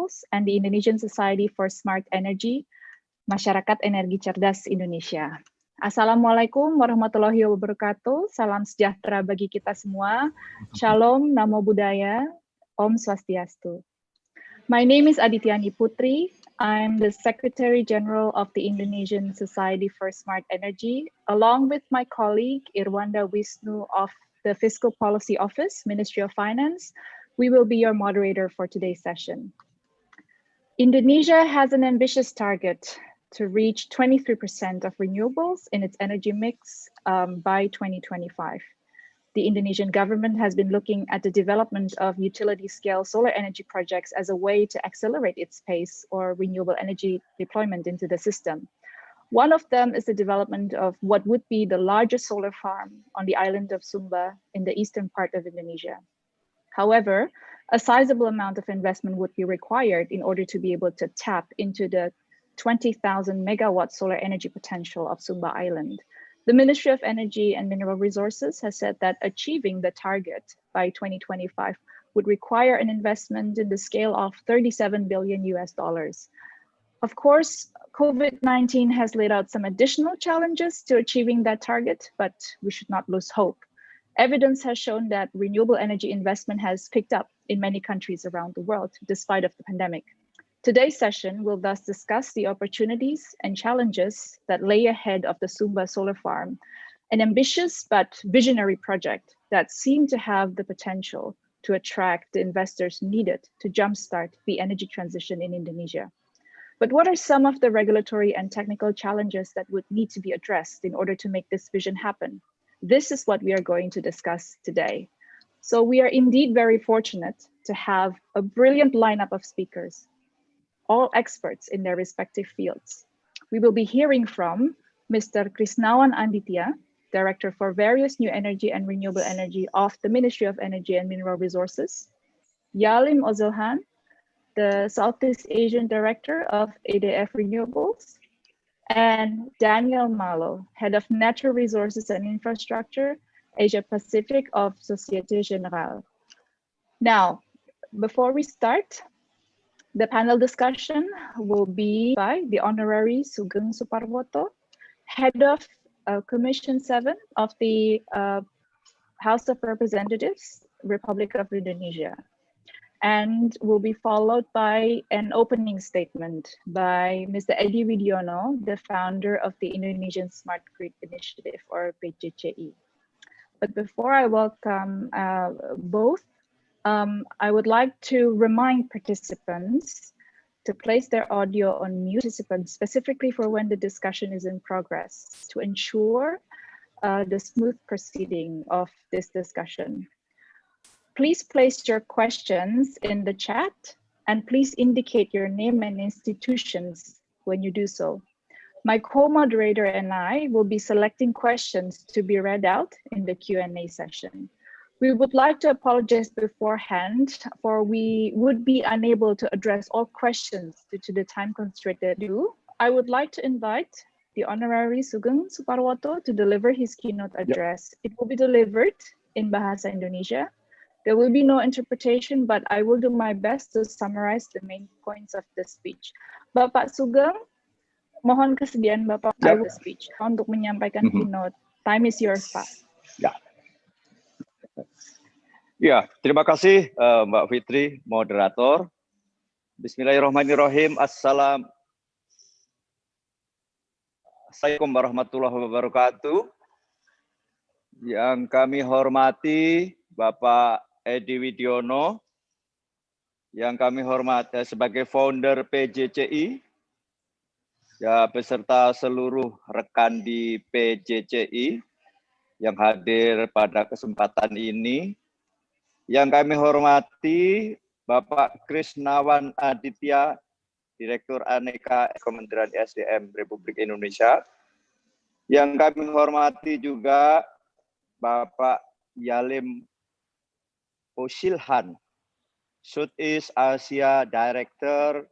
Renewables and the Indonesian Society for Smart Energy, Masyarakat Energi Cerdas Indonesia. Assalamualaikum warahmatullahi wabarakatuh. Salam sejahtera bagi kita semua. Shalom, Namo Buddhaya, Om Swastiastu. My name is Adhityani Putri. I'm the Secretary General of the Indonesian Society for Smart Energy, along with my colleague Irwanda Wisnu of the Fiscal Policy Office, Ministry of Finance. We will be your moderator for today's session. Indonesia has an ambitious target to reach 23% of renewables in its energy mix by 2025. The Indonesian government has been looking at the development of utility-scale solar energy projects as a way to accelerate its pace or renewable energy deployment into the system. One of them is the development of what would be the largest solar farm on the island of Sumba in the eastern part of Indonesia. However, a sizable amount of investment would be required in order to be able to tap into the 20,000 megawatt solar energy potential of Sumba Island. The Ministry of Energy and Mineral Resources has said that achieving the target by 2025 would require an investment in the scale of $37 billion US. Of course, COVID-19 has laid out some additional challenges to achieving that target, but we should not lose hope. Evidence has shown that renewable energy investment has picked up in many countries around the world, despite of the pandemic. Today's session will thus discuss the opportunities and challenges that lay ahead of the Sumba Solar Farm, an ambitious but visionary project that seemed to have the potential to attract the investors needed to jumpstart the energy transition in Indonesia. But what are some of the regulatory and technical challenges that would need to be addressed in order to make this vision happen? This is what we are going to discuss today. So we are indeed very fortunate to have a brilliant lineup of speakers, all experts in their respective fields. We will be hearing from Mr. Chrisnawan Anditya, Director for various new energy and renewable energy of the Ministry of Energy and Mineral Resources, Yalim Ozilhan, the Southeast Asian Director of EDF Renewables, and Daniel Mallo, Head of Natural Resources and Infrastructure, Asia Pacific of Societe Generale. Now, before we start, the panel discussion will be by the Honorary Sugeng Suparwoto, Head of Commission 7 of the House of Representatives, Republic of Indonesia, and will be followed by an opening statement by Mr. Widiono, the founder of the Indonesian Smart Grid Initiative, or PJCI. But before I welcome both, I would like to remind participants to place their audio on mute, participants specifically for when the discussion is in progress, to ensure the smooth proceeding of this discussion. Please place your questions in the chat and please indicate your name and institutions when you do so. My co-moderator and I will be selecting questions to be read out in the Q&A session. We would like to apologize beforehand for we would be unable to address all questions due to the time constraint that do. I would like to invite the Honorary Sugeng Suparwoto to deliver his keynote address. It will be delivered in Bahasa Indonesia. There will be no interpretation, but I will do my best to summarize the main points of the speech. Bapak Sugeng, mohon kesediaan Bapak the speech untuk menyampaikan keynote. Time is yours, Pak. Ya, terima kasih Mbak Fitri, moderator. Bismillahirrahmanirrahim. Assalamualaikum warahmatullahi wabarakatuh. Yang kami hormati Bapak Widiono, yang kami hormati sebagai founder PJCI, ya beserta seluruh rekan di PJCI yang hadir pada kesempatan ini. Yang kami hormati Bapak Chrisnawan Anditya, Direktur Aneka Kementerian SDM Republik Indonesia. Yang kami hormati juga Bapak Yalim Ozilhan, Southeast Asia Director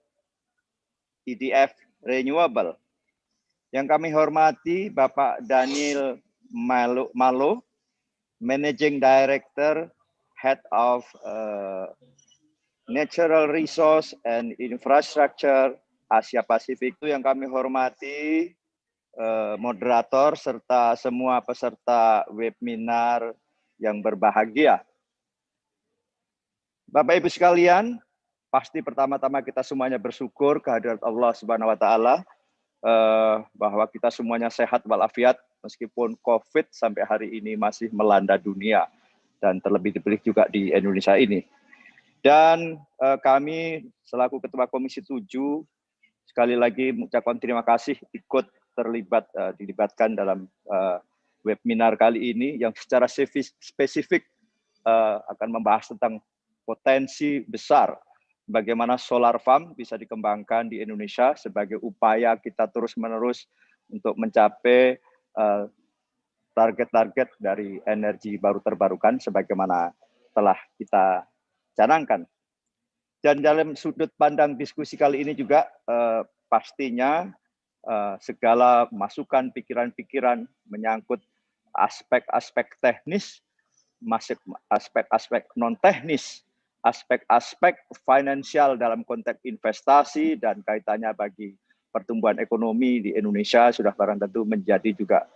EDF Renewable. Yang kami hormati Bapak Daniel Mallo, Managing Director, Head of Natural Resource and Infrastructure Asia Pasifik. Itu yang kami hormati moderator serta semua peserta webinar yang berbahagia. Bapak Ibu sekalian, pasti pertama-tama kita semuanya bersyukur kehadirat Allah Subhanahu wa taala bahwa kita semuanya sehat walafiat meskipun Covid sampai hari ini masih melanda dunia dan terlebih juga di Indonesia ini. Dan kami selaku Ketua Komisi 7 sekali lagi mengucapkan terima kasih ikut dilibatkan dalam webinar kali ini yang secara spesifik akan membahas tentang potensi besar bagaimana solar farm bisa dikembangkan di Indonesia sebagai upaya kita terus-menerus untuk mencapai target-target dari energi baru terbarukan sebagaimana telah kita canangkan. Dan dalam sudut pandang diskusi kali ini juga pastinya segala masukan, pikiran-pikiran menyangkut aspek-aspek teknis, aspek-aspek non-teknis, aspek-aspek finansial dalam konteks investasi dan kaitannya bagi pertumbuhan ekonomi di Indonesia sudah barang tentu menjadi juga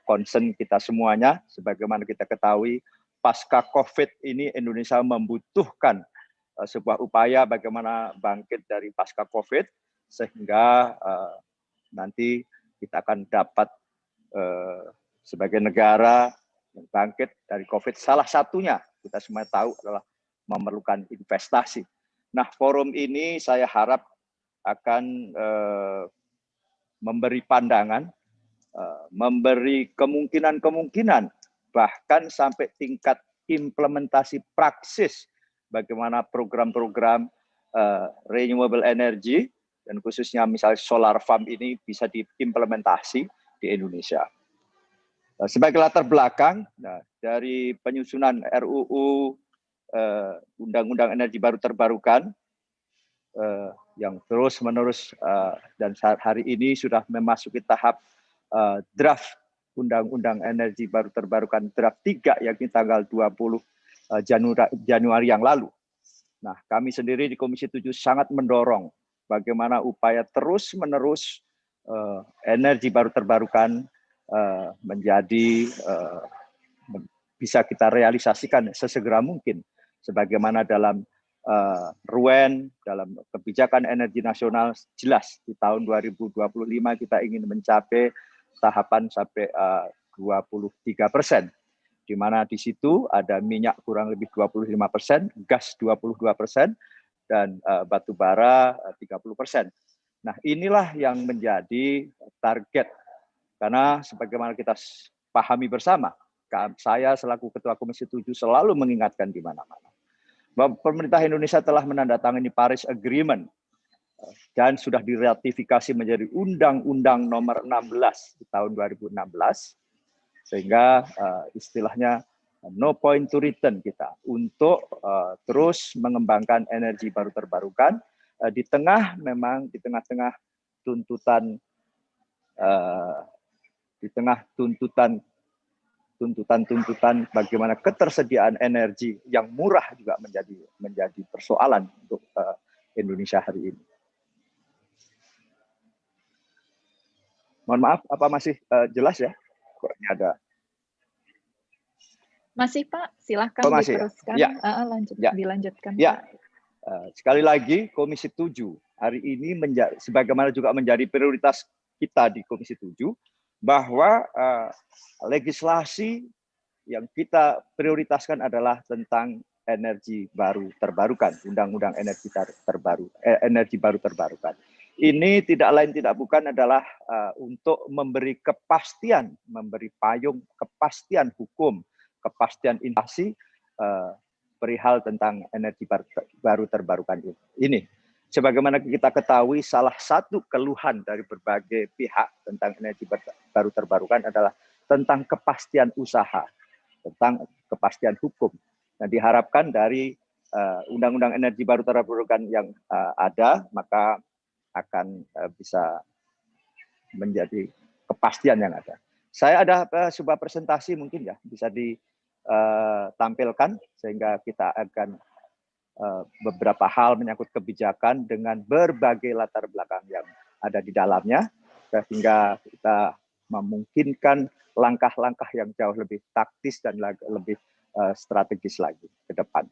concern kita semuanya. Sebagaimana kita ketahui, pasca COVID ini Indonesia membutuhkan sebuah upaya bagaimana bangkit dari pasca COVID sehingga nanti kita akan dapat sebagai negara yang bangkit dari COVID. Salah satunya kita semua tahu adalah memerlukan investasi. Nah, forum ini saya harap akan memberi pandangan, memberi kemungkinan-kemungkinan, bahkan sampai tingkat implementasi praksis bagaimana program-program renewable energy dan khususnya misalnya solar farm ini bisa diimplementasi di Indonesia. Sebagai latar belakang, dari penyusunan RUU Undang-Undang Energi Baru Terbarukan yang terus-menerus dan saat hari ini sudah memasuki tahap draft Undang-Undang Energi Baru Terbarukan draft 3 yakni tanggal 20 Januari yang lalu. Nah, kami sendiri di Komisi 7 sangat mendorong bagaimana upaya terus-menerus energi baru terbarukan menjadi bisa kita realisasikan sesegera mungkin. Sebagaimana dalam RUEN, dalam kebijakan energi nasional jelas di tahun 2025 kita ingin mencapai tahapan sampai 23%, di mana di situ ada minyak kurang lebih 25%, gas 22%, dan batu bara 30%. Nah, inilah yang menjadi target, karena sebagaimana kita pahami bersama, saya selaku Ketua Komisi 7 selalu mengingatkan di mana-mana bahwa pemerintah Indonesia telah menandatangani Paris Agreement dan sudah diratifikasi menjadi Undang-Undang Nomor 16 di tahun 2016, sehingga istilahnya no point to return kita untuk terus mengembangkan energi baru terbarukan di tengah-tengah tuntutan bagaimana ketersediaan energi yang murah juga menjadi persoalan untuk Indonesia hari ini. Mohon maaf, apa masih jelas ya? Kok ini ada? Masih Pak, silahkan diteruskan. Ya. Dilanjutkan. Ya, sekali lagi Komisi 7 hari ini sebagaimana juga menjadi prioritas kita di Komisi 7 bahwa legislasi yang kita prioritaskan adalah tentang energi baru terbarukan, Undang-Undang Energi Baru Terbarukan. Ini tidak lain tidak bukan adalah untuk memberi kepastian, memberi payung kepastian hukum, kepastian investasi perihal tentang energi baru terbarukan ini. Sebagaimana kita ketahui, salah satu keluhan dari berbagai pihak tentang energi baru terbarukan adalah tentang kepastian usaha, tentang kepastian hukum. Nah, diharapkan dari Undang-Undang Energi Baru Terbarukan yang ada, maka akan bisa menjadi kepastian yang ada. Saya ada sebuah presentasi mungkin ya bisa ditampilkan sehingga kita akan beberapa hal menyangkut kebijakan dengan berbagai latar belakang yang ada di dalamnya, sehingga kita memungkinkan langkah-langkah yang jauh lebih taktis dan lebih strategis lagi ke depan.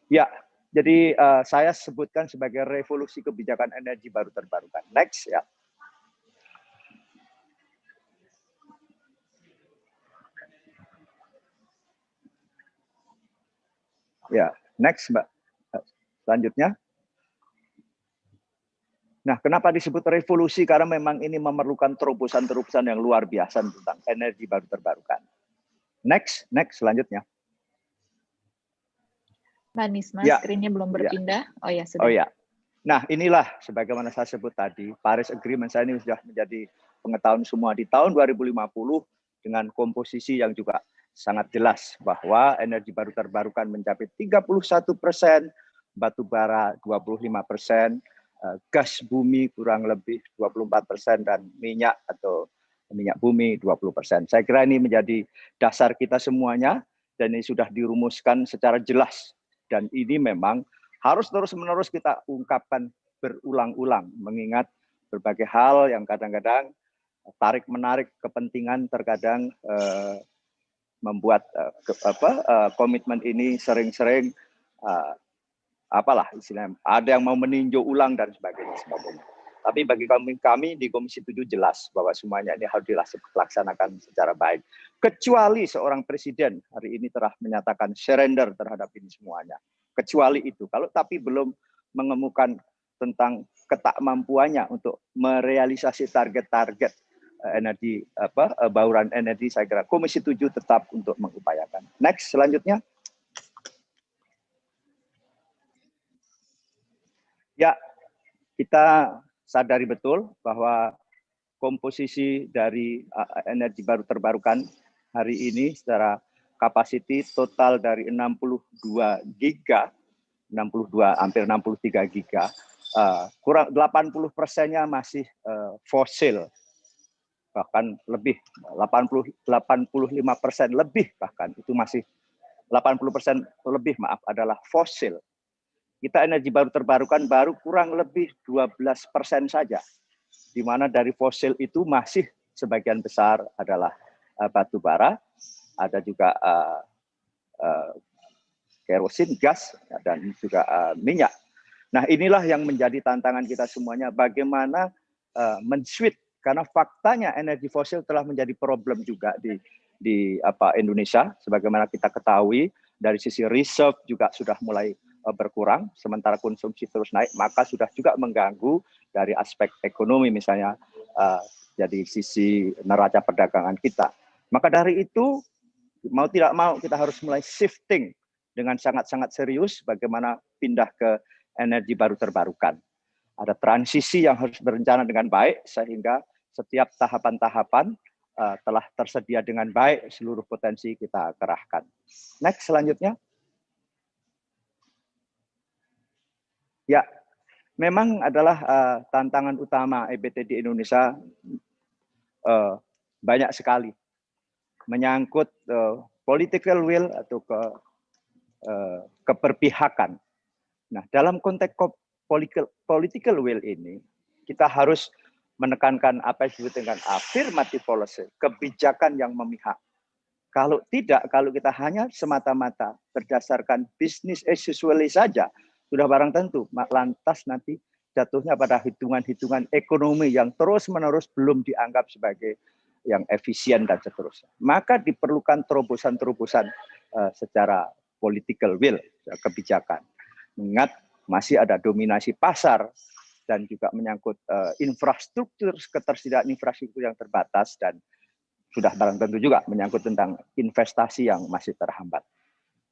Ya, jadi saya sebutkan sebagai revolusi kebijakan energi baru terbarukan. Next ya. Ya, next Mbak. Selanjutnya. Nah, kenapa disebut revolusi? Karena memang ini memerlukan terobosan-terobosan yang luar biasa tentang energi baru terbarukan. Next selanjutnya. Mbak Nisma, ya, screen-nya belum berpindah. Ya. Oh ya, sudah. Oh ya. Nah, inilah sebagaimana saya sebut tadi, Paris Agreement saya ini sudah menjadi pengetahuan semua di tahun 2050 dengan komposisi yang juga sangat jelas bahwa energi baru terbarukan mencapai 31%, batu bara 25%, gas bumi kurang lebih 24%, dan minyak atau minyak bumi 20%. Saya kira ini menjadi dasar kita semuanya, dan ini sudah dirumuskan secara jelas. Dan ini memang harus terus-menerus kita ungkapkan berulang-ulang, mengingat berbagai hal yang kadang-kadang tarik-menarik kepentingan terkadang membuat komitmen ini sering-sering apalah istilahnya, ada yang mau meninjau ulang dan sebagainya. Tapi bagi kami di Komisi 7 jelas bahwa semuanya ini harus dilaksanakan secara baik. Kecuali seorang presiden hari ini telah menyatakan surrender terhadap ini semuanya. Kecuali itu. Kalau tapi belum mengemukan tentang ketakmampuannya untuk merealisasi target-target energi bauran energi, saya kira Komisi 7 tetap untuk mengupayakan. Next selanjutnya. Ya, kita sadari betul bahwa komposisi dari energi baru terbarukan hari ini secara kapasiti total dari 62 giga, hampir 63 giga, kurang 80%-nya masih fosil, bahkan lebih 85% lebih, bahkan itu masih 80% lebih adalah fosil. Kita energi baru terbarukan baru kurang lebih 12% saja, di mana dari fosil itu masih sebagian besar adalah batu bara, ada juga kerosin, gas, dan juga minyak. Nah, inilah yang menjadi tantangan kita semuanya, bagaimana men-switch, karena faktanya energi fosil telah menjadi problem juga di Indonesia, sebagaimana kita ketahui, dari sisi reserve juga sudah mulai berkurang, sementara konsumsi terus naik, maka sudah juga mengganggu dari aspek ekonomi misalnya, jadi sisi neraca perdagangan kita. Maka dari itu, mau tidak mau kita harus mulai shifting dengan sangat-sangat serius bagaimana pindah ke energi baru terbarukan. Ada transisi yang harus berencana dengan baik, sehingga setiap tahapan-tahapan telah tersedia dengan baik, seluruh potensi kita kerahkan. Next, selanjutnya. Ya, memang adalah tantangan utama EBT di Indonesia banyak sekali. Menyangkut political will atau keberpihakan. Nah, dalam konteks political will ini, kita harus menekankan apa yang disebut dengan affirmative policy, kebijakan yang memihak. Kalau tidak, kalau kita hanya semata-mata berdasarkan business as usual saja, sudah barang tentu, lantas nanti jatuhnya pada hitungan-hitungan ekonomi yang terus-menerus belum dianggap sebagai yang efisien dan seterusnya. Maka diperlukan terobosan-terobosan secara political will, kebijakan. Mengingat masih ada dominasi pasar dan juga menyangkut infrastruktur, ketersediaan infrastruktur yang terbatas, dan sudah barang tentu juga menyangkut tentang investasi yang masih terhambat.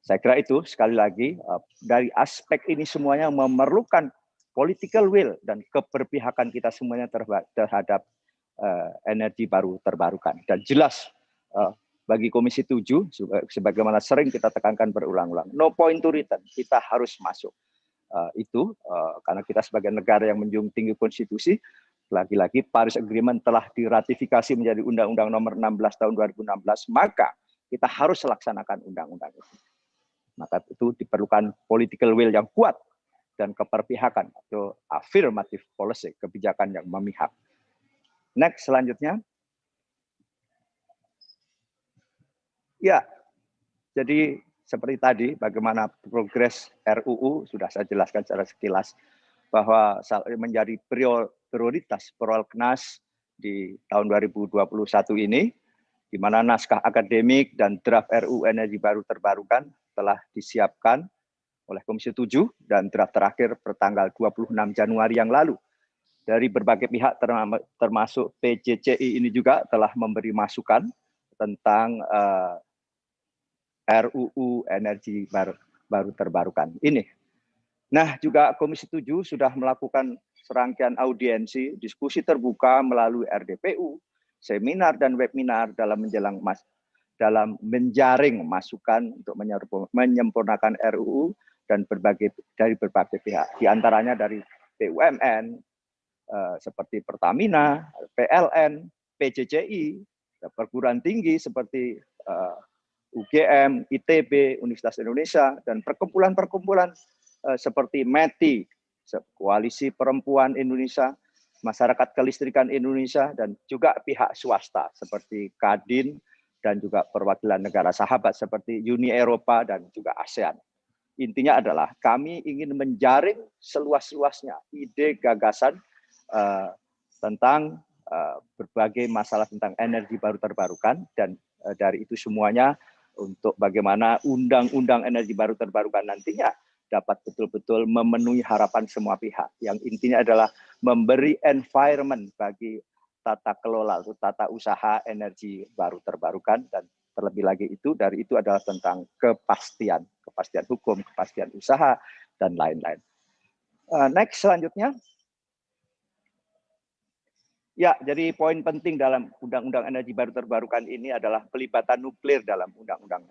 Saya kira itu sekali lagi dari aspek ini semuanya memerlukan political will dan keberpihakan kita semuanya terhadap energi baru terbarukan. Dan jelas bagi Komisi 7, sebagaimana sering kita tekankan berulang-ulang, no point to return, kita harus masuk. Karena kita sebagai negara yang menjunjung tinggi konstitusi, lagi-lagi Paris Agreement telah diratifikasi menjadi Undang-Undang Nomor 16 Tahun 2016, maka kita harus laksanakan undang-undang itu. Maka itu diperlukan political will yang kuat dan keperpihakan atau affirmative policy, kebijakan yang memihak. Next, selanjutnya. Ya, jadi seperti tadi, bagaimana progres RUU sudah saya jelaskan secara sekilas bahwa menjadi prioritas prolegnas di tahun 2021 ini, di mana naskah akademik dan draft RUU energi baru terbarukan telah disiapkan oleh Komisi 7 dan draft terakhir pertanggal 26 Januari yang lalu. Dari berbagai pihak termasuk PJCI ini juga telah memberi masukan tentang RUU energi baru terbarukan ini. Nah, juga Komisi 7 sudah melakukan serangkaian audiensi, diskusi terbuka melalui RDPU, seminar dan webinar dalam menjaring masukan untuk menyempurnakan RUU dan dari berbagai pihak. Di antaranya dari BUMN seperti Pertamina, PLN, PJCI, perguruan tinggi seperti UGM, ITB, Universitas Indonesia, dan perkumpulan-perkumpulan seperti METI, Koalisi Perempuan Indonesia, Masyarakat Kelistrikan Indonesia, dan juga pihak swasta seperti Kadin, dan juga perwakilan negara sahabat seperti Uni Eropa dan juga ASEAN. Intinya adalah kami ingin menjaring seluas-luasnya ide gagasan tentang berbagai masalah tentang energi baru terbarukan, dan dari itu semuanya untuk bagaimana undang-undang energi baru terbarukan nantinya dapat betul-betul memenuhi harapan semua pihak. Yang intinya adalah memberi environment bagi tata kelola atau tata usaha energi baru terbarukan, dan terlebih lagi dari itu adalah tentang kepastian hukum, kepastian usaha, dan lain-lain. Next, selanjutnya. Ya, jadi poin penting dalam Undang-Undang Energi Baru Terbarukan ini adalah pelibatan nuklir dalam Undang-Undang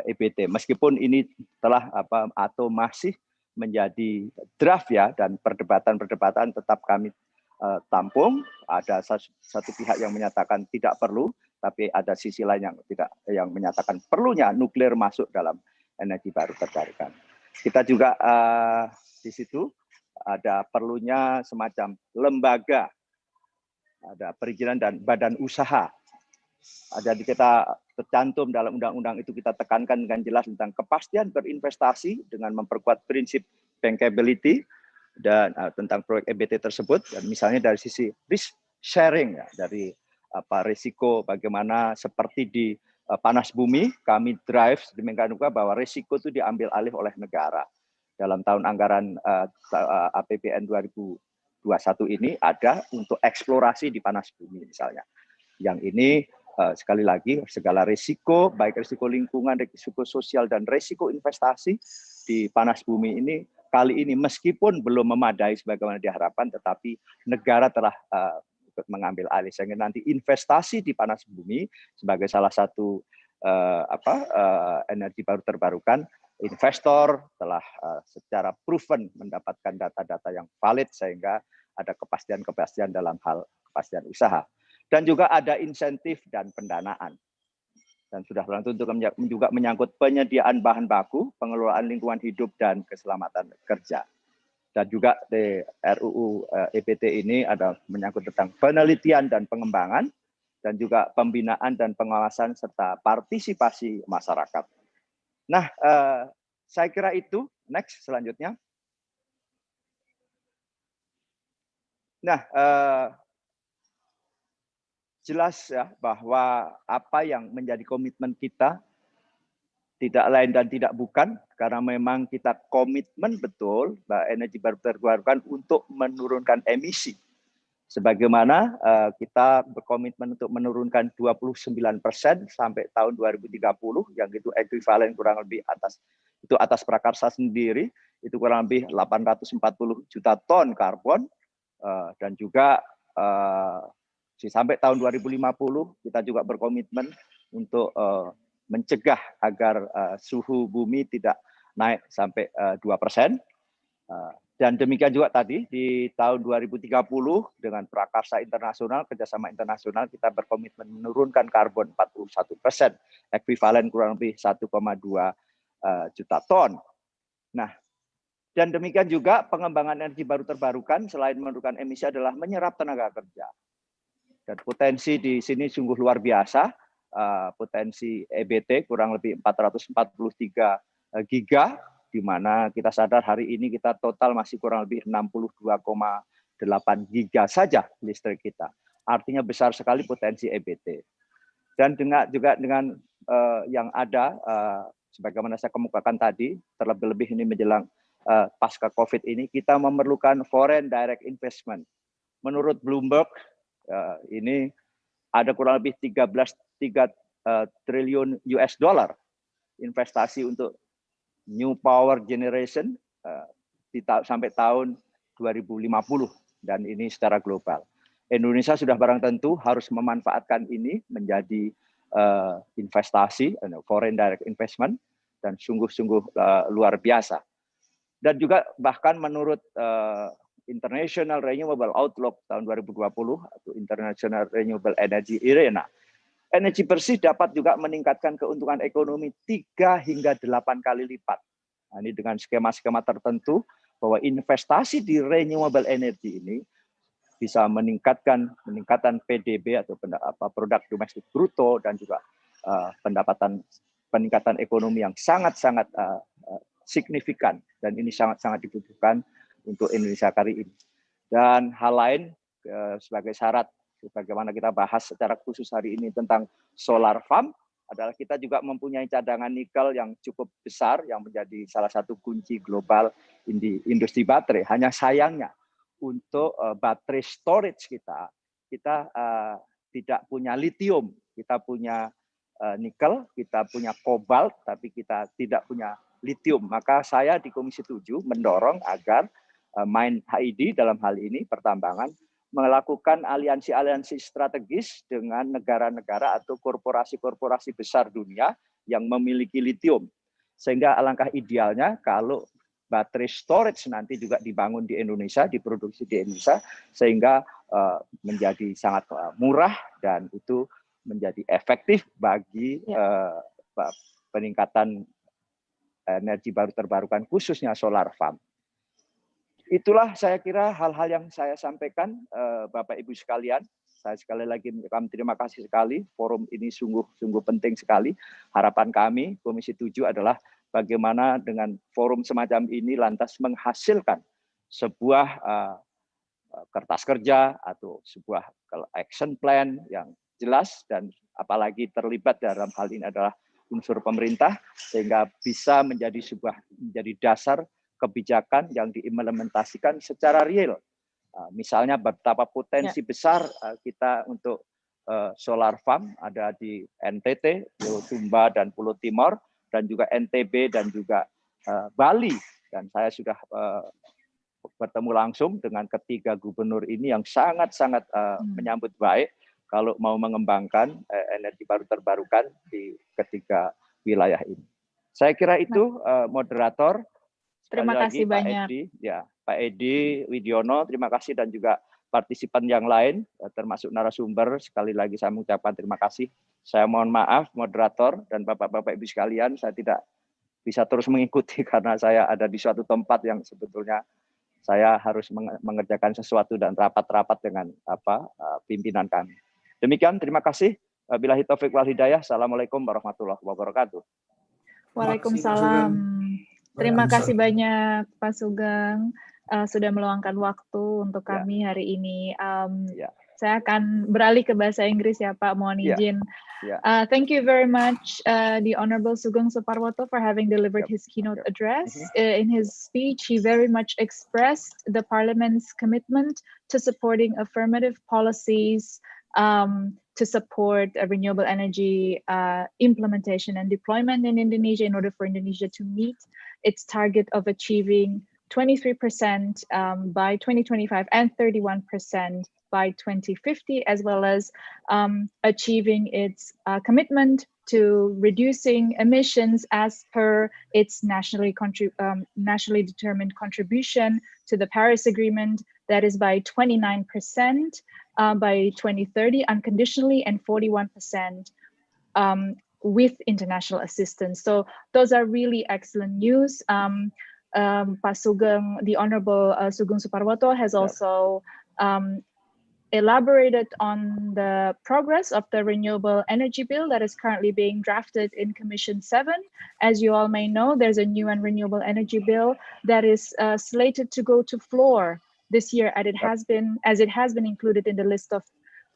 EBT. Meskipun ini telah atau masih menjadi draft ya, dan perdebatan tetap kami tampung. Ada satu pihak yang menyatakan tidak perlu, tapi ada sisi lain yang menyatakan perlunya nuklir masuk dalam energi baru terbarukan. Kita juga di situ ada perlunya semacam lembaga, ada perizinan dan badan usaha. Jadi kita tercantum dalam undang-undang itu, kita tekankan dengan jelas tentang kepastian berinvestasi dengan memperkuat prinsip bankability dan tentang proyek EBT tersebut. Dan misalnya dari sisi risk sharing ya, dari risiko bagaimana seperti di panas bumi, kami drive sedemikian rupa bahwa risiko itu diambil alih oleh negara. Dalam tahun anggaran APBN 2021 ini ada untuk eksplorasi di panas bumi misalnya. Yang ini sekali lagi segala risiko, baik risiko lingkungan, risiko sosial, dan risiko investasi di panas bumi ini kali ini meskipun belum memadai sebagaimana diharapkan, tetapi negara telah mengambil alih, sehingga nanti investasi di panas bumi sebagai salah satu energi baru terbarukan, investor telah secara proven mendapatkan data-data yang valid sehingga ada kepastian-kepastian dalam hal kepastian usaha. Dan juga ada insentif dan pendanaan. Dan sudah berlangsung untuk juga menyangkut penyediaan bahan baku, pengelolaan lingkungan hidup, dan keselamatan kerja. Dan juga di RUU EBT ini ada menyangkut tentang penelitian dan pengembangan, dan juga pembinaan dan pengawasan serta partisipasi masyarakat. Nah, saya kira itu. Next, selanjutnya. Nah, jelas ya bahwa apa yang menjadi komitmen kita tidak lain dan tidak bukan, karena memang kita komitmen betul bahwa energi baru terbarukan untuk menurunkan emisi. Sebagaimana kita berkomitmen untuk menurunkan 29% sampai tahun 2030, yang itu ekuivalen kurang lebih atas prakarsa sendiri, itu kurang lebih 840 juta ton karbon, dan juga sampai tahun 2050 kita juga berkomitmen untuk mencegah agar suhu bumi tidak naik sampai 2%. Dan demikian juga tadi di tahun 2030 dengan prakarsa internasional, kerjasama internasional, kita berkomitmen menurunkan karbon 41%, ekuivalen kurang lebih 1,2 juta ton. Nah, dan demikian juga pengembangan energi baru terbarukan selain menurunkan emisi adalah menyerap tenaga kerja. Dan potensi di sini sungguh luar biasa, potensi EBT kurang lebih 443 giga, di mana kita sadar hari ini kita total masih kurang lebih 62,8 giga saja listrik kita. Artinya besar sekali potensi EBT. Dan juga dengan yang ada, sebagaimana saya kemukakan tadi, terlebih-lebih ini menjelang pasca COVID ini, kita memerlukan foreign direct investment. Menurut Bloomberg, ini ada kurang lebih 3 triliun US dollar investasi untuk new power generation sampai tahun 2050, dan ini secara global. Indonesia sudah barang tentu harus memanfaatkan ini menjadi investasi, foreign direct investment, dan sungguh-sungguh luar biasa. Dan juga bahkan menurut International Renewable Outlook tahun 2020 atau International Renewable Energy IRENA, energi bersih dapat juga meningkatkan keuntungan ekonomi 3 hingga 8 kali lipat. Nah, ini dengan skema-skema tertentu bahwa investasi di renewable energy ini bisa meningkatkan PDB atau produk domestik bruto, dan juga peningkatan ekonomi yang sangat-sangat signifikan, dan ini sangat-sangat dibutuhkan untuk Indonesia kali ini. Dan hal lain sebagai syarat bagaimana kita bahas secara khusus hari ini tentang solar farm adalah kita juga mempunyai cadangan nikel yang cukup besar yang menjadi salah satu kunci global di industri baterai. Hanya sayangnya untuk baterai storage kita tidak punya lithium, kita punya nikel, kita punya kobalt, tapi kita tidak punya lithium. Maka saya di Komisi 7 mendorong agar Main HID dalam hal ini pertambangan melakukan aliansi-aliansi strategis dengan negara-negara atau korporasi-korporasi besar dunia yang memiliki lithium. Sehingga alangkah idealnya kalau baterai storage nanti juga dibangun di Indonesia, diproduksi di Indonesia, sehingga menjadi sangat murah dan itu menjadi efektif bagi peningkatan energi baru terbarukan, khususnya solar farm. Itulah saya kira hal-hal yang saya sampaikan, Bapak Ibu sekalian. Saya sekali lagi mengucapkan terima kasih sekali. Forum ini sungguh penting sekali. Harapan kami Komisi 7 adalah bagaimana dengan forum semacam ini lantas menghasilkan sebuah kertas kerja atau sebuah action plan yang jelas, dan apalagi terlibat dalam hal ini adalah unsur pemerintah, sehingga bisa menjadi dasar kebijakan yang diimplementasikan secara real. Misalnya betapa potensi besar kita untuk solar farm ada di NTT, Pulau Sumba dan Pulau Timor, dan juga NTB dan juga Bali. Dan saya sudah bertemu langsung dengan ketiga gubernur ini yang sangat-sangat menyambut baik kalau mau mengembangkan energi baru terbarukan di ketiga wilayah ini. Saya kira itu moderator. Terima kasih banyak. Pak Edi, Widiono, terima kasih, dan juga partisipan yang lain, termasuk narasumber. Sekali lagi saya mengucapkan terima kasih. Saya mohon maaf, moderator dan Bapak-Bapak Ibu sekalian, saya tidak bisa terus mengikuti karena saya ada di suatu tempat yang sebetulnya saya harus mengerjakan sesuatu dan rapat-rapat dengan pimpinan kami. Demikian, terima kasih. Billahi taufiq wal hidayah. Assalamualaikum warahmatullahi wabarakatuh. Waalaikumsalam. Terima kasih banyak Pak Sugeng sudah meluangkan waktu untuk kami hari ini. Saya akan beralih ke bahasa Inggris ya Pak, mohon izin. Thank you very much, the Honorable Sugeng Suparwoto, for having delivered his keynote address. In his speech, he very much expressed the Parliament's commitment to supporting affirmative policies to support renewable energy implementation and deployment in Indonesia in order for Indonesia to meet its target of achieving 23% by 2025 and 31% by 2050, as well as achieving its commitment to reducing emissions as per its nationally determined contribution to the Paris Agreement, that is by 29% by 2030 unconditionally and 41% with international assistance. So those are really excellent news. Pak Sugeng, the Honorable Sugeng Suparwoto has also elaborated on the progress of the Renewable Energy Bill that is currently being drafted in Commission 7. As you all may know, there's a new and Renewable Energy Bill that is slated to go to floor this year, as it has been included in the list of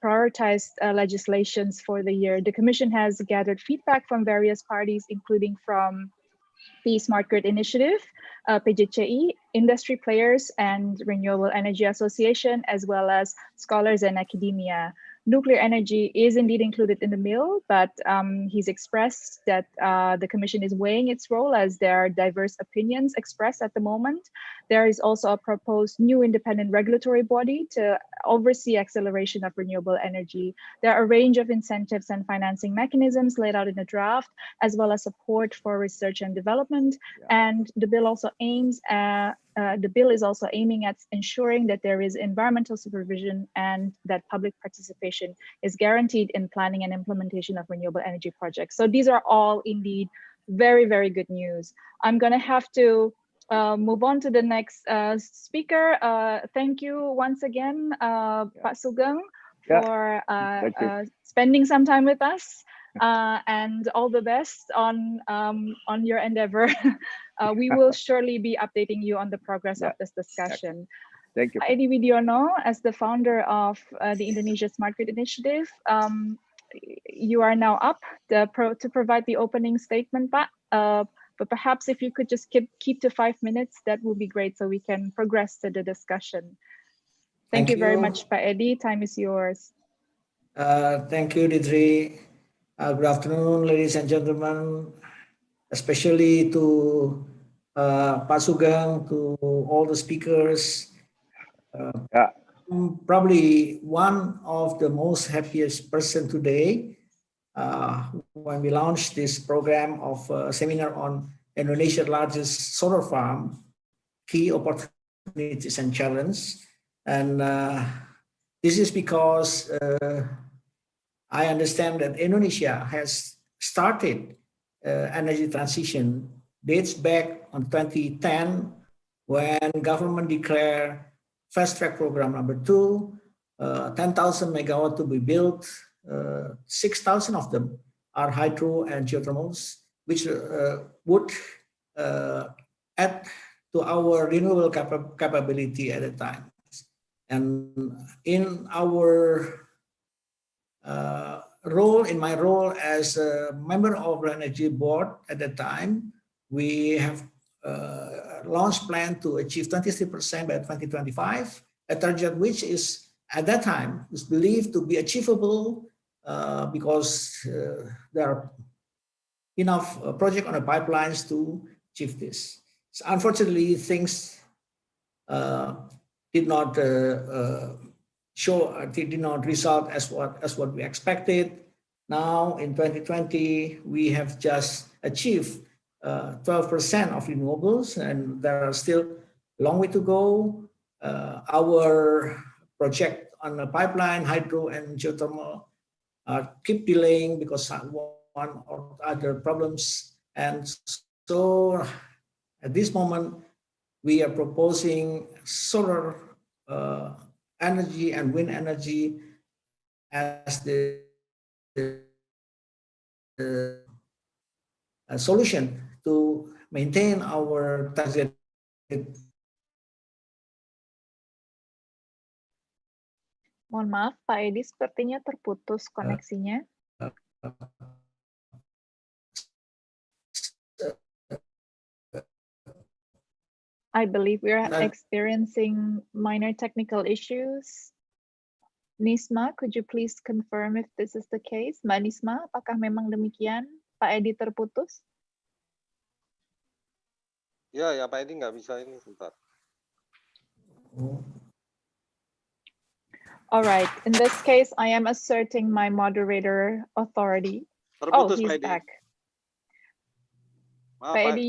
prioritized legislations for the year. The Commission has gathered feedback from various parties, including from the Smart Grid Initiative, PJCI, industry players, and Renewable Energy Association, as well as scholars and academia. Nuclear energy is indeed included in the bill, but he's expressed that the Commission is weighing its role as there are diverse opinions expressed at the moment. There is also a proposed new independent regulatory body to oversee acceleration of renewable energy. There are a range of incentives and financing mechanisms laid out in the draft, as well as support for research and development. And the bill also aims at the bill is also aiming at ensuring that there is environmental supervision and that public participation is guaranteed in planning and implementation of renewable energy projects. So these are all indeed very, very good news. I'm going to have to move on to the next speaker. Thank you once again, Pak Sugeng, for spending some time with us. And all the best on your endeavor. We will surely be updating you on the progress of this discussion. Thank you. Pak Widiono, as the founder of the Indonesia Smart Grid Initiative, you are now up to provide the opening statement, Pak. But perhaps if you could just keep to 5 minutes, that would be great, so we can progress to the discussion. Thank you very much, Pak Edi. Time is yours. Thank you, Didri. Good afternoon, ladies and gentlemen, especially to Pak Sugeng, to all the speakers. I'm probably one of the most happiest person today when we launched this program of seminar on Indonesia's largest solar farm, key opportunities and challenges. And this is because I understand that Indonesia has started energy transition dates back on 2010 when government declared fast track program number 2, 10,000 megawatt to be built, 6,000 of them are hydro and geothermals, which would add to our renewable capability at the time. And in our in my role as a member of the energy board at the time, we have launched plan to achieve 23% by 2025, a target which is at that time is believed to be achievable because there are enough projects on the pipelines to achieve this. So unfortunately, things did not did not result as what we expected. Now in 2020, we have just achieved 12% of renewables, and there are still a long way to go. Our project on the pipeline, hydro and geothermal keep delaying because one or other problems. And so at this moment, we are proposing solar energy and wind energy as the solution to maintain our target. Mohon maaf, Pak Edi, sepertinya terputus koneksinya. I believe we are experiencing minor technical issues. Nisma, could you please confirm if this is the case? Mbak Nisma, apakah memang demikian? Pak Edi terputus? Ya, Pak Edi nggak bisa ini sebentar. All right. In this case, I am asserting my moderator authority. Terputus, he's Pak Edi. back. Maaf, Pak Edi,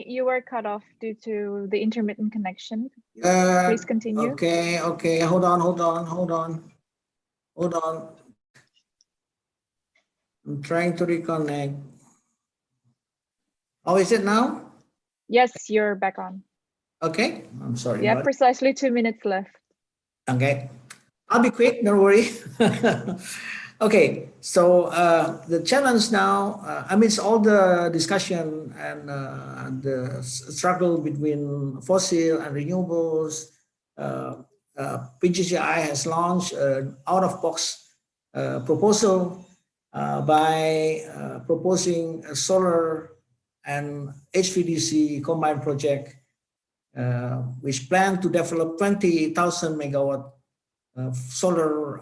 you were cut off due to the intermittent connection. Please continue. Okay. Hold on. I'm trying to reconnect. Oh, is it now? Yes, you're back on. Okay, I'm sorry. We have precisely 2 minutes left. Okay, I'll be quick, don't worry. Okay, so the challenge now, amidst all the discussion and the struggle between fossil and renewables, PJCI has launched an out-of-box proposal by proposing a solar and HVDC combined project, which plan to develop 20,000 megawatt solar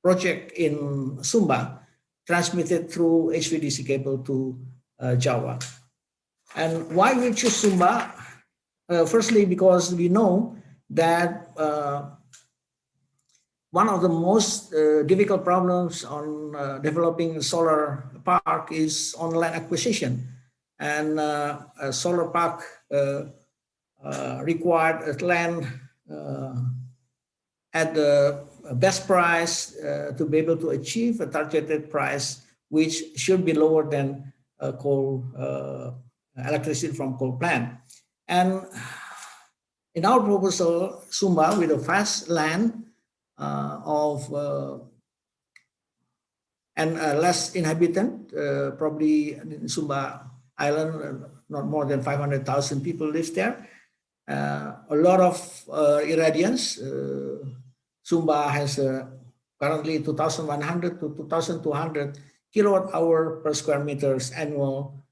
project in Sumba, transmitted through HVDC cable to Java. And why we choose Sumba? Firstly, because we know that one of the most difficult problems on developing a solar park is on land acquisition. And a solar park required land at the best price to be able to achieve a targeted price, which should be lower than coal electricity from coal plant. And in our proposal, Sumba, with a vast land and less inhabitant, probably in Sumba Island, not more than 500,000 people live there. A lot of irradiance. Sumba has currently 2,100 to 2,200 kilowatt hour per square meters annual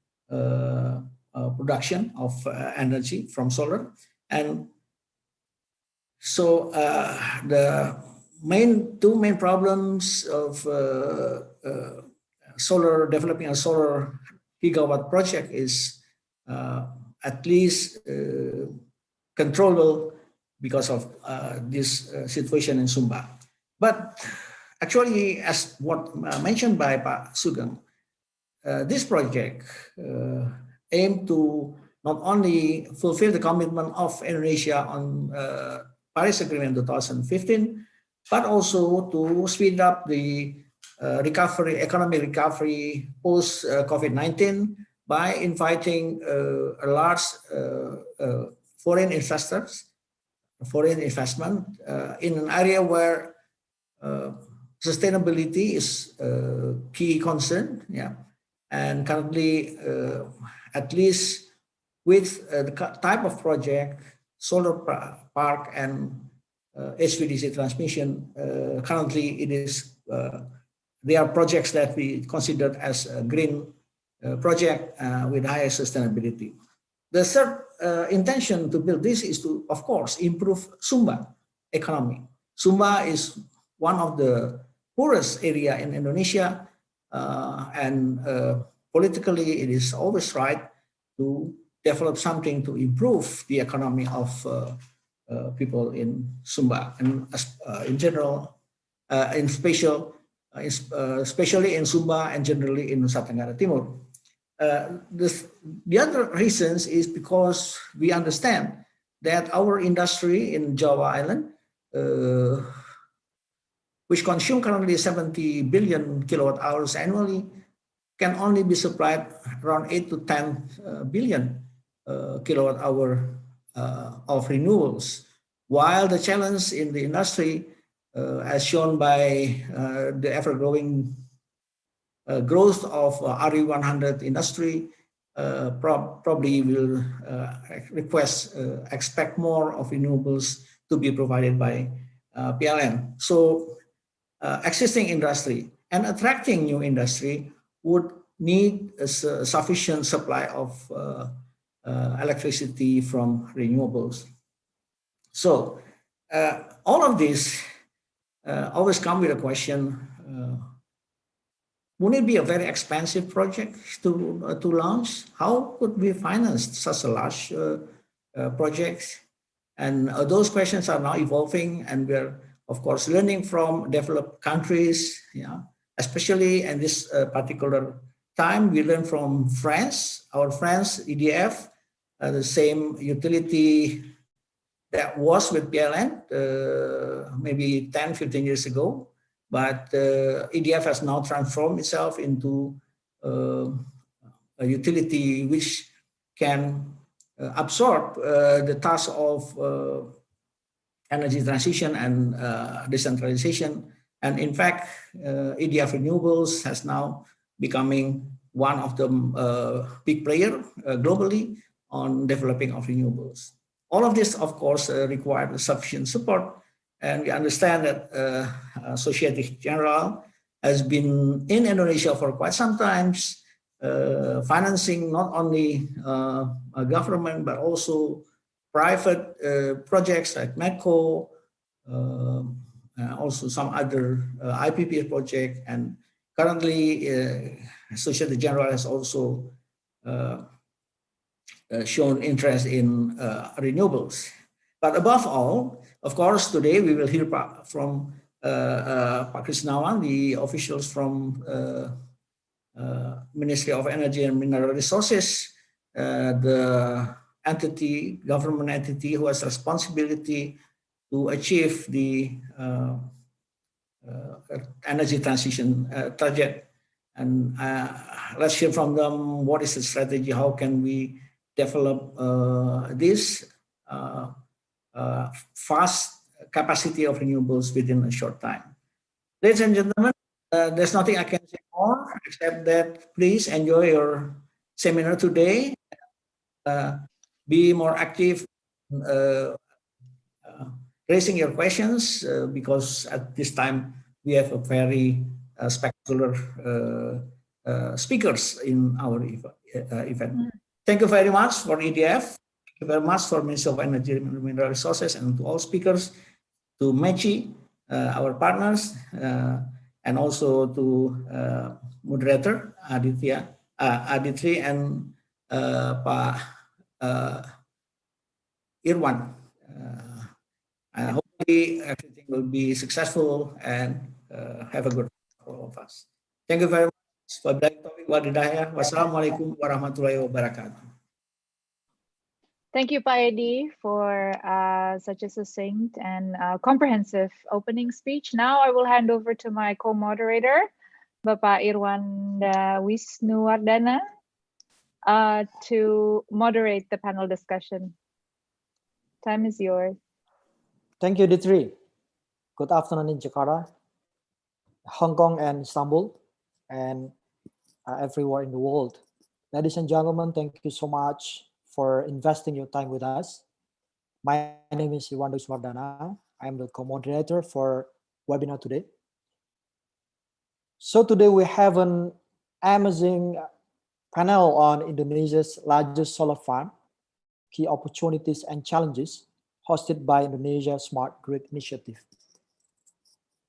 production of energy from solar. And so the two main problems of solar, developing a solar gigawatt project is at least controllable because of this situation in Sumba. But actually, as what mentioned by Pak Sugeng, this project aimed to not only fulfill the commitment of Indonesia on Paris Agreement 2015, but also to speed up the economic recovery post COVID-19 by inviting a large foreign investment in an area where sustainability is a key concern. Yeah, and currently, at least with the type of project, solar park and HVDC transmission, currently it is they are projects that we considered as a green project with higher sustainability. The third intention to build this is to, of course, improve Sumba economy. Sumba is one of the poorest area in Indonesia, and politically it is always right to develop something to improve the economy of people in Sumba, and in general, especially in Sumba and generally in Nusa Tenggara Timur. The other reasons is because we understand that our industry in Java Island, which consume currently 70 billion kilowatt hours annually, can only be supplied around 8 to 10 billion kilowatt hour of renewables. While the challenge in the industry, as shown by the ever-growing growth of RE100 industry, probably will expect more of renewables to be provided by PLN. So existing industry and attracting new industry would need a sufficient supply of electricity from renewables. So all of this always come with a question, wouldn't it be a very expensive project to launch? How could we finance such a large project? And those questions are now evolving, and we're, of course, learning from developed countries, yeah, especially in this particular time. We learn from France, our friends, EDF, the same utility that was with PLN maybe 10, 15 years ago. but EDF has now transformed itself into a utility which can absorb the task of energy transition and decentralization. And in fact, EDF Renewables has now becoming one of the big player globally on developing of renewables. All of this, of course, requires sufficient support. And we understand that Societe Generale has been in Indonesia for quite some time, financing not only a government, but also private projects like MECO, also some other IPP project. And currently, Societe Generale has also shown interest in renewables. But above all, of course, today we will hear from Pak Chrisnawan, the officials from Ministry of Energy and Mineral Resources, the entity, government entity who has responsibility to achieve the energy transition target. And let's hear from them what is the strategy, how can we develop this fast capacity of renewables within a short time. Ladies and gentlemen, there's nothing I can say more except that please enjoy your seminar today. Be more active, raising your questions because at this time we have a very spectacular speakers in our event. Thank you very much for EDF. Thank you very much for Ministry of Energy and Mineral Resources, and to all speakers, to MECI, our partners, and also to Moderator Aditya, Aditya, and Pak Irwanda. Hopefully everything will be successful and have a good for all of us. Thank you very much. Wassalamualaikum warahmatullahi wabarakatuh. Thank you, Pak Edi, for such a succinct and comprehensive opening speech. Now I will hand over to my co-moderator, Bapak Irwanda Wisnuwardana, to moderate the panel discussion. Time is yours. Thank you, Putri. Good afternoon in Jakarta, Hong Kong, and Istanbul, and everywhere in the world. Ladies and gentlemen, thank you so much for investing your time with us. My name is Irwanda Wisnuwardana. I'm the co-moderator for webinar today. So today we have an amazing panel on Indonesia's largest solar farm, key opportunities and challenges, hosted by Indonesia Smart Grid Initiative.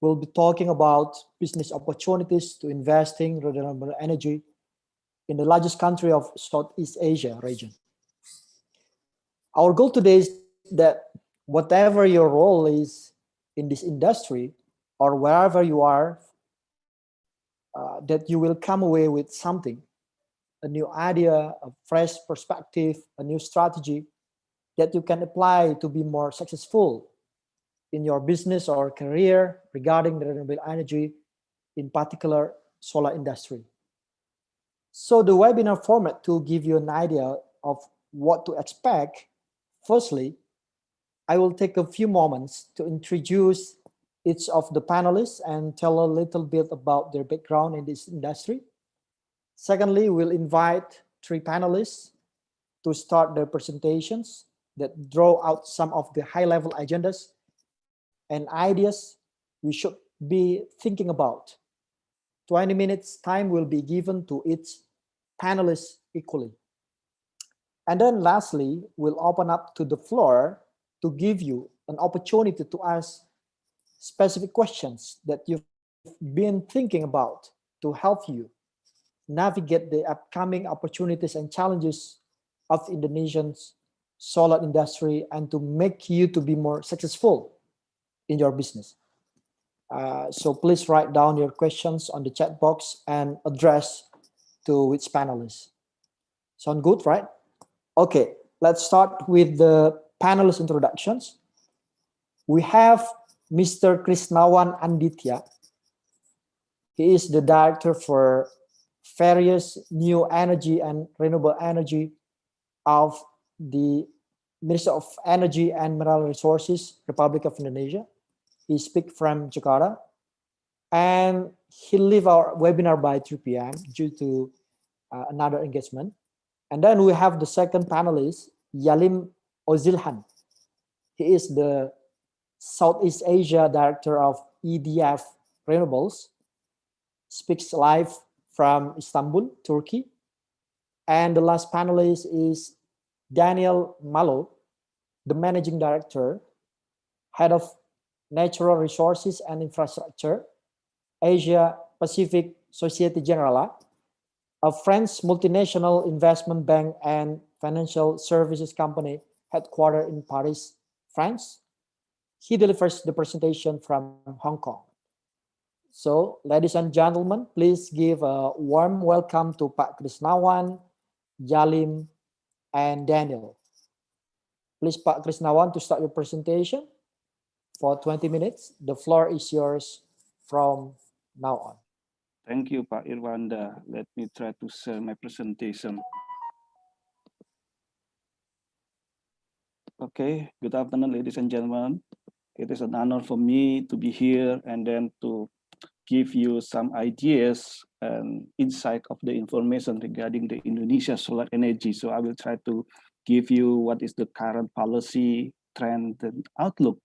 We'll be talking about business opportunities to investing in renewable energy in the largest country of Southeast Asia region. Our goal today is that whatever your role is in this industry or wherever you are, that you will come away with something, a new idea, a fresh perspective, a new strategy that you can apply to be more successful in your business or career regarding the renewable energy, in particular solar industry. So the webinar format to give you an idea of what to expect. Firstly, I will take a few moments to introduce each of the panelists and tell a little bit about their background in this industry. Secondly, we'll invite 3 panelists to start their presentations that draw out some of the high-level agendas and ideas we should be thinking about. 20 minutes time will be given to each panelist equally. And then lastly, we'll open up to the floor to give you an opportunity to ask specific questions that you've been thinking about to help you navigate the upcoming opportunities and challenges of Indonesian's solar industry and to make you to be more successful in your business. So please write down your questions on the chat box and address to which panelists. Sound good, right? Okay, let's start with the panelist introductions. We have Mr. Chrisnawan Anditya. He is the director for various new energy and renewable energy of the Minister of Energy and Mineral Resources, Republic of Indonesia. He speaks from Jakarta, and he leave our webinar by 3 p.m. due to another engagement. And then we have the second panelist, Yalim Ozilhan. He is the Southeast Asia Director of EDF Renewables, speaks live from Istanbul, Turkey. And the last panelist is Daniel Mallo, the Managing Director, Head of Natural Resources and Infrastructure, Asia Pacific Societe Generale, a French multinational investment bank and financial services company headquartered in Paris, France. He delivers the presentation from Hong Kong. So, ladies and gentlemen, please give a warm welcome to Pak Chrisnawan, Yalim, and Daniel. Please, Pak Chrisnawan, to start your presentation for 20 minutes. The floor is yours from now on. Thank you, Pak Irwanda. Let me try to share my presentation. Okay, good afternoon, ladies and gentlemen. It is an honor for me to be here and then to give you some ideas and insight of the information regarding the Indonesia solar energy. So I will try to give you what is the current policy, trend, and outlook.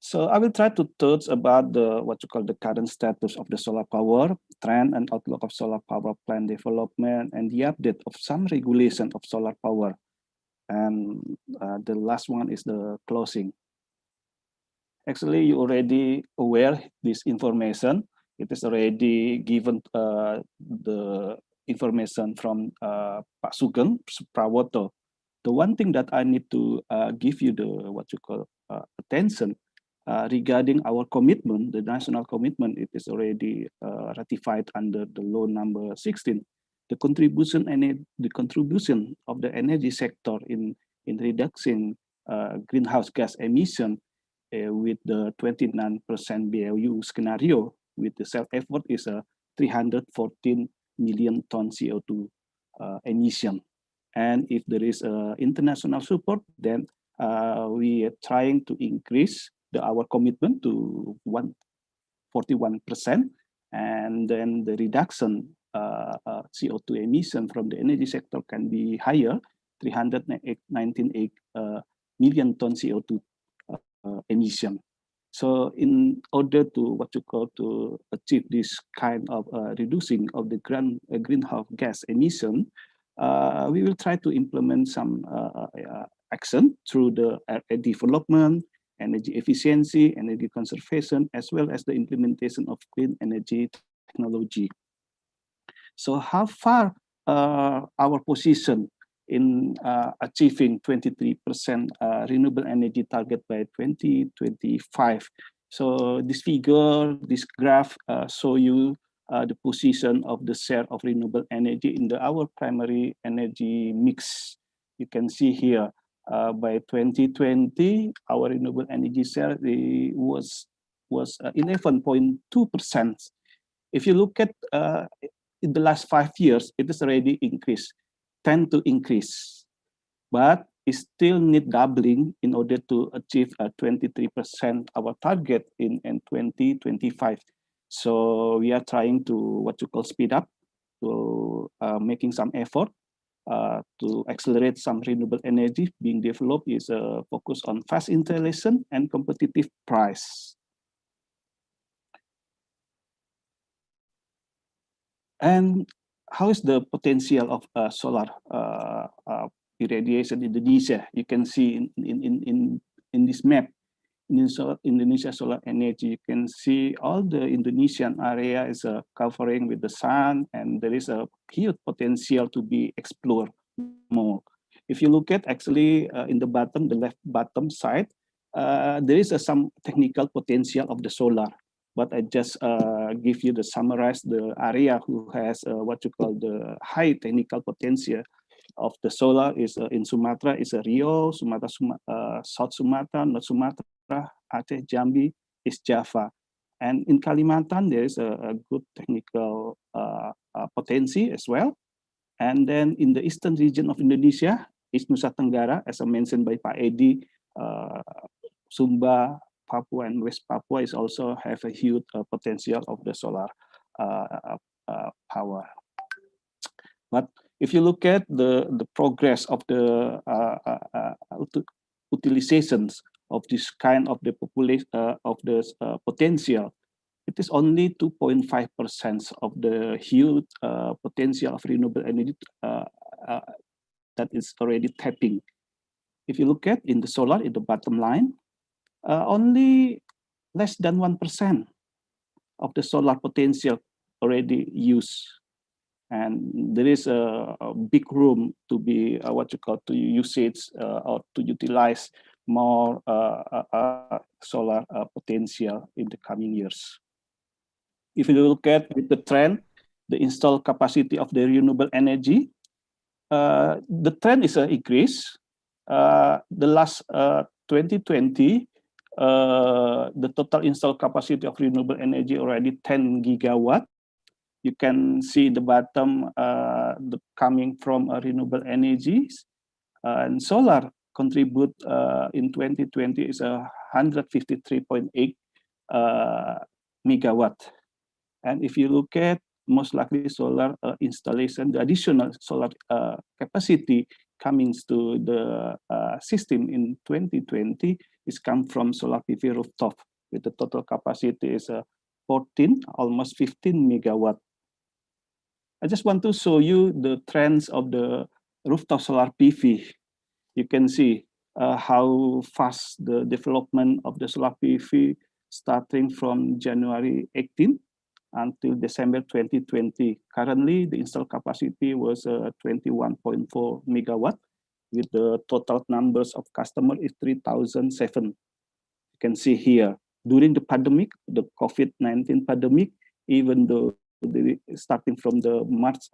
So I will try to touch about what you call the current status of the solar power, trend and outlook of solar power plant development, and the update of some regulation of solar power. And the last one is the closing. Actually, you already aware this information. It is already given the information from Pak Sugeng, Suparwoto. The one thing that I need to give you the what you call attention regarding our commitment, the national commitment, it is already ratified under the law number 16. The contribution of the energy sector in reducing greenhouse gas emission with the 29% BAU scenario, with the self-effort is 314 million ton CO2 emission. And if there is international support, then we are trying to increase our commitment to 41%, and then the reduction CO2 emission from the energy sector can be higher, 398 million ton CO2 emission. So in order to to achieve this kind of reducing of the greenhouse gas emission, we will try to implement some action through the development, energy efficiency, energy conservation, as well as the implementation of clean energy technology. So how far our position in achieving 23% renewable energy target by 2025. So this figure, this graph show you the position of the share of renewable energy in our primary energy mix. You can see here by 2020, our renewable energy share was 11.2%. If you look at in the last 5 years, it has already increased, tend to increase, but it still need doubling in order to achieve a 23% our target in 2025. So we are trying to speed up, to making some effort to accelerate some renewable energy being developed is focus on fast installation and competitive price. And how is the potential of solar irradiation in Indonesia? You can see in this map, Indonesia solar energy. You can see all the Indonesian area is covering with the sun, and there is a huge potential to be explored more. If you look at actually in the bottom, the left bottom side, there is some technical potential of the solar. But I just give you the summarize the area who has the high technical potential of the solar is in Sumatra is Rio, South Sumatra, North Sumatra, Aceh, Jambi is Java. And in Kalimantan, there is a good technical potency as well. And then in the eastern region of Indonesia, East Nusa Tenggara, as I mentioned by Pak Edi, Sumba, Papua, and West Papua is also have a huge potential of the solar power. But if you look at the progress of the utilizations of this kind of the population of the potential, it is only 2.5% of the huge potential of renewable energy that is already tapping. If you look at in the solar, in the bottom line, only less than 1% of the solar potential already used. And there is a big room to be what you call to usage or to utilize more solar potential in the coming years. If you look at with the trend, the installed capacity of the renewable energy, the trend is an increase. The last 2020, the total installed capacity of renewable energy already 10 gigawatt. You can see the bottom the coming from renewable energies, and solar contribute in 2020 is 153.8 megawatt. And if you look at most likely solar installation, the additional solar capacity coming to the system in 2020 is come from solar PV rooftop with the total capacity is 14, almost 15 megawatt. I just want to show you the trends of the rooftop solar PV. You can see how fast the development of the solar PV starting from January 18 until December 2020. Currently, the installed capacity was 21.4 megawatt, with the total numbers of customers is 3,007. You can see here, during the pandemic, the COVID-19 pandemic, even though starting from the March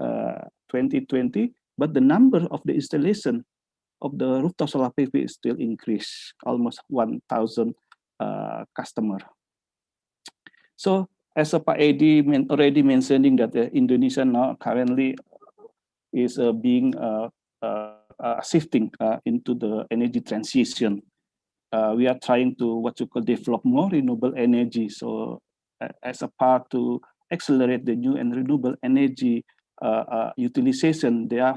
2020, but the number of the installation of the rooftop solar PV is still increased, almost 1,000 customer. So as Pak Edi already mentioning that Indonesia now currently is being shifting into the energy transition. We are trying to what you call develop more renewable energy. So as a part to accelerate the new and renewable energy utilization, there are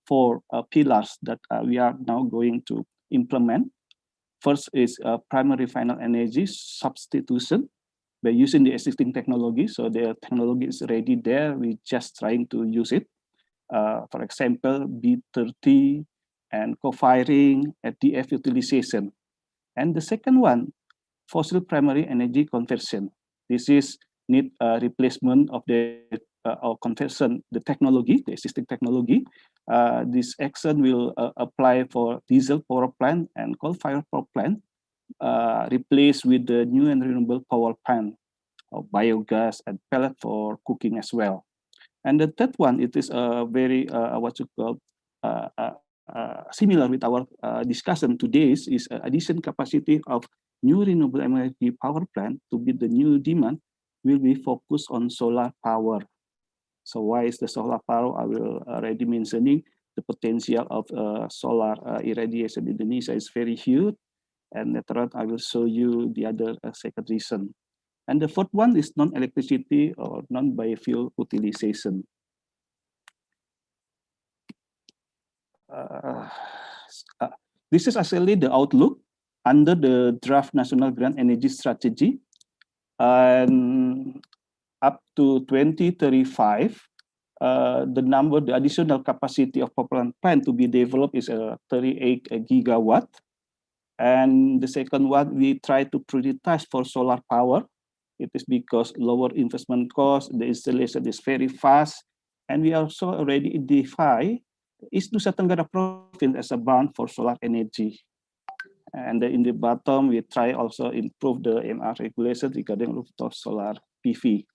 four pillars that we are now going to implement. First is primary final energy substitution by using the existing technology. So the technology is already there. We're just trying to use it. For example, B30 and co-firing, FDF utilization. And the second one, fossil primary energy conversion. This is need replacement of the or conversion the technology, the existing technology. This action will apply for diesel power plant and coal-fired power plant, replaced with the new and renewable power plant of biogas and pellet for cooking as well. And the third one, it is very what you call similar with our discussion today is addition capacity of new renewable energy power plant to meet the new demand will be focused on solar power. So why is the solar power? I will already mentioning the potential of solar irradiation in Indonesia is very huge. And later on, I will show you the other second reason. And the fourth one is non-electricity or non-biofuel utilization. This is actually the outlook under the draft National Green Energy Strategy. And up to 2035, the additional capacity of power plant to be developed is 38 gigawatt. And the second one, we try to prioritize for solar power. It is because lower investment cost, the installation is very fast, and we also already identify East Nusa Tenggara province as a bound for solar energy. And in the bottom, we try also improve the MEMR regulation regarding rooftop solar PV.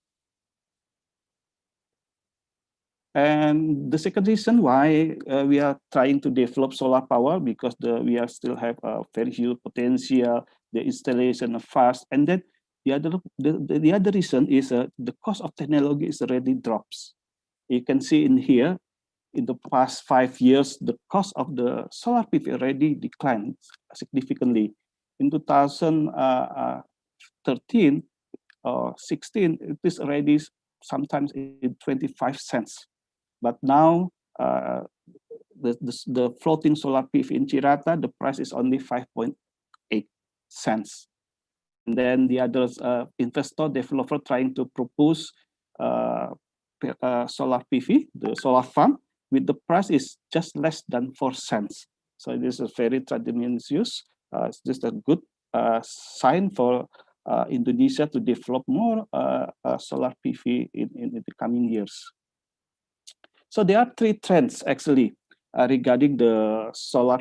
And the second reason why we are trying to develop solar power, because we are still have a very huge potential, the installation of fast, and then The other reason is the cost of technology is already drops. You can see in here, in the past 5 years, the cost of the solar PV already declined significantly. In 2013 or 16, it is already sometimes in 25 cents. But now, the floating solar PV in Cirata, the price is only 5.8 cents. And then the other investor developer trying to propose solar PV, the solar farm, with the price is just less than 4 cents. So this is very tremendous. It's just a good sign for Indonesia to develop more solar PV in the coming years. So there are 3 trends actually regarding the solar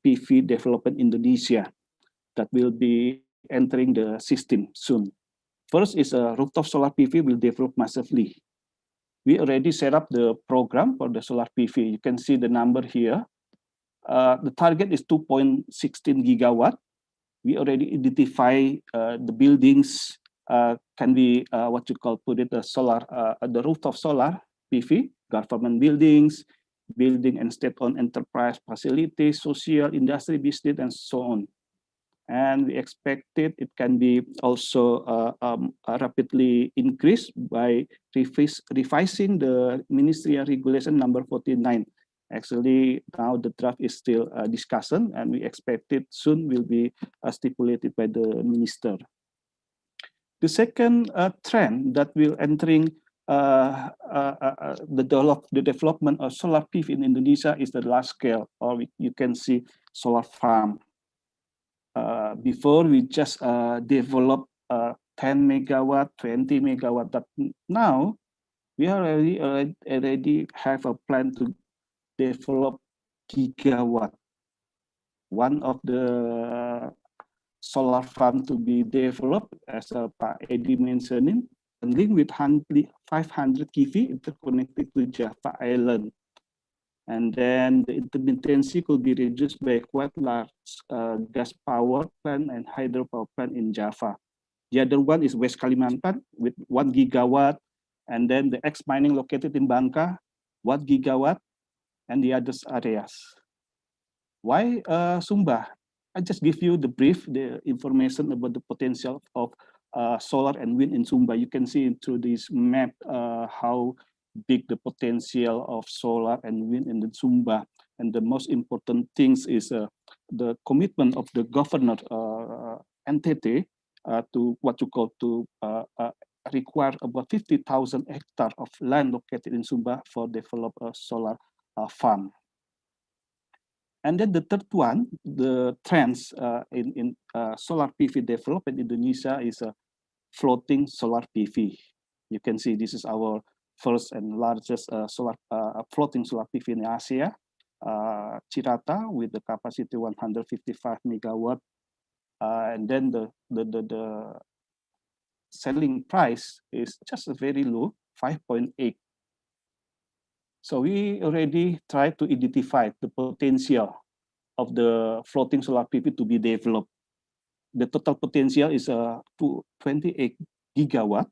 PV development in Indonesia that will be entering the system soon. First is rooftop solar PV will develop massively. We already set up the program for the solar PV. You can see the number here. The target is 2.16 gigawatt. We already identify the buildings can be what you call put it the rooftop solar PV, government buildings, building and state-owned enterprise facilities, social, industry, business, and so on. And we expected it can be also rapidly increased by revising the ministerial regulation number 49. Actually, now the draft is still discussion, and we expect it soon will be stipulated by the minister. The second trend that will entering the development of solar PV in Indonesia is the large scale, or you can see solar farm. Before we just develop 10 megawatt, 20 megawatt, but now we already have a plan to develop gigawatt. One of the solar farm to be developed, as Pak Edi mentioning, link with 500 kV interconnected to Java Island. And then the intermittency could be reduced by quite large gas power plant and hydropower plant in Java. The other one is West Kalimantan with 1 gigawatt, and then the X mining located in Bangka, 1 gigawatt, and the other areas. Why Sumba? I just give you the brief, the information about the potential of solar and wind in Sumba. You can see through this map how big the potential of solar and wind in the Sumba. And the most important things is the commitment of the governor NTT to what you call to require about 50,000 hectares of land located in Sumba for develop a solar farm. And then the third one, the trends in solar PV development in Indonesia is a floating solar PV. You can see this is our first and largest floating solar PV in Asia, Cirata with the capacity 155 megawatt, and then the selling price is just very low, 5.8. So we already tried to identify the potential of the floating solar PV to be developed. The total potential is 28 gigawatt,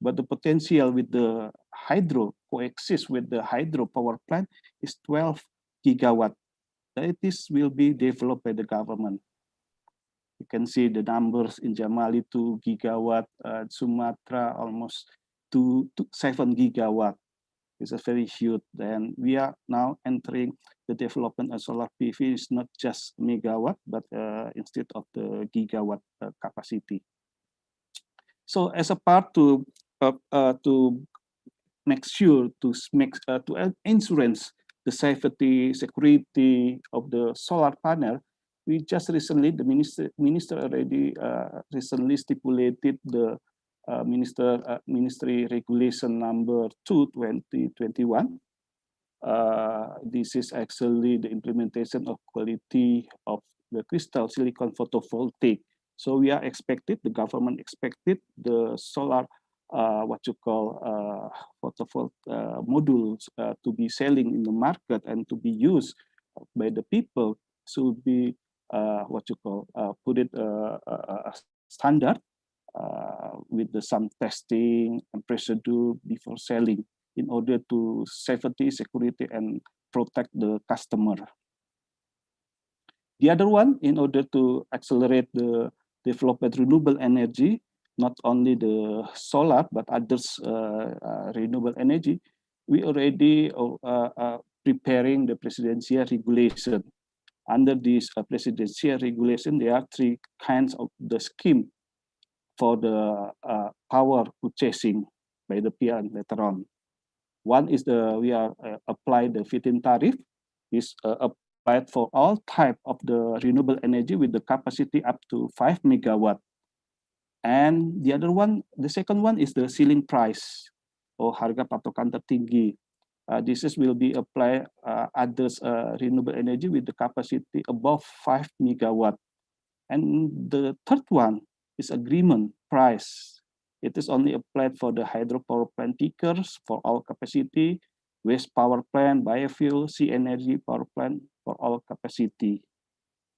but the potential with the hydro coexist with the hydro power plant is 12 gigawatt. This will be developed by the government. You can see the numbers in Jamali 2 gigawatt, Sumatra almost 7 gigawatt. It's a very huge. Then we are now entering the development of solar PV is not just megawatt, but instead of the gigawatt capacity. So as a part to make sure to insurance the safety, security of the solar panel, we just recently, the minister already recently stipulated the ministry regulation number 2/2021. This is actually the implementation of quality of the crystal silicon photovoltaic. So we are expected, the government expected the solar what you call photovoltaic modules to be selling in the market and to be used by the people should be what you call put it standard with some testing and procedure before selling in order to safety, security, and protect the customer. The other one, in order to accelerate the development renewable energy, not only the solar, but others renewable energy, we already preparing the presidential regulation. Under this presidential regulation, there are three kinds of the scheme for the power purchasing by the PR later on. One is we are apply the feed-in tariff, is applied for all type of the renewable energy with the capacity up to 5 megawatt. And the other one, the second one is the ceiling price or harga patokan tertinggi. This will be applied others renewable energy with the capacity above 5 megawatt. And the third one is agreement price. It is only applied for the hydropower plant peakers for all capacity, waste power plant, biofuel, sea energy power plant for all capacity.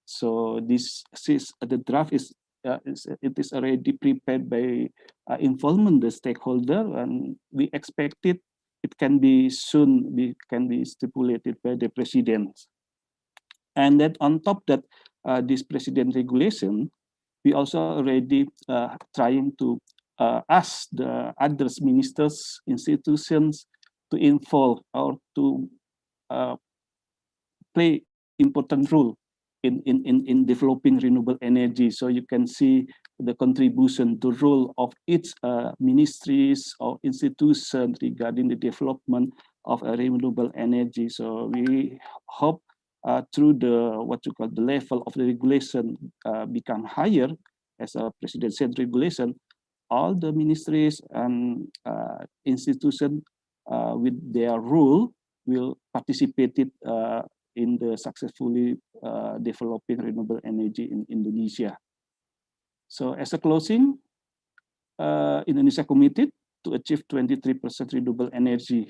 So this is the draft is it is already prepared by involvement the stakeholder, and we expect it can be soon can be stipulated by the president. And then on top that this president regulation, we also already trying to ask the other ministers, institutions to involve or to play important role in developing renewable energy. So you can see the contribution, the role of each ministries or institution regarding the development of renewable energy. So we hope through the what you call the level of the regulation become higher as a presidential regulation, all the ministries and institutions with their role will participate in the successfully developing renewable energy in Indonesia. So as a closing, Indonesia committed to achieve 23% renewable energy.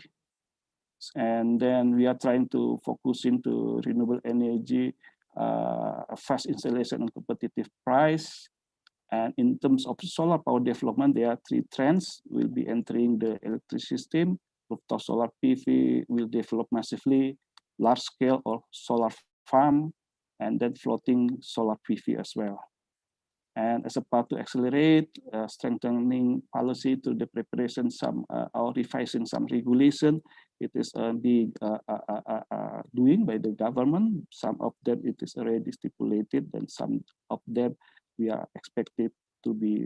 And then we are trying to focus into renewable energy, fast installation and competitive price. And in terms of solar power development, there are three trends. We'll be entering the electric system, rooftop solar PV will develop massively, large scale or solar farm, and then floating solar PV as well. And as a part to accelerate strengthening policy to the preparation or revising some regulation, it is being doing by the government. Some of them it is already stipulated, and some of them we are expected to be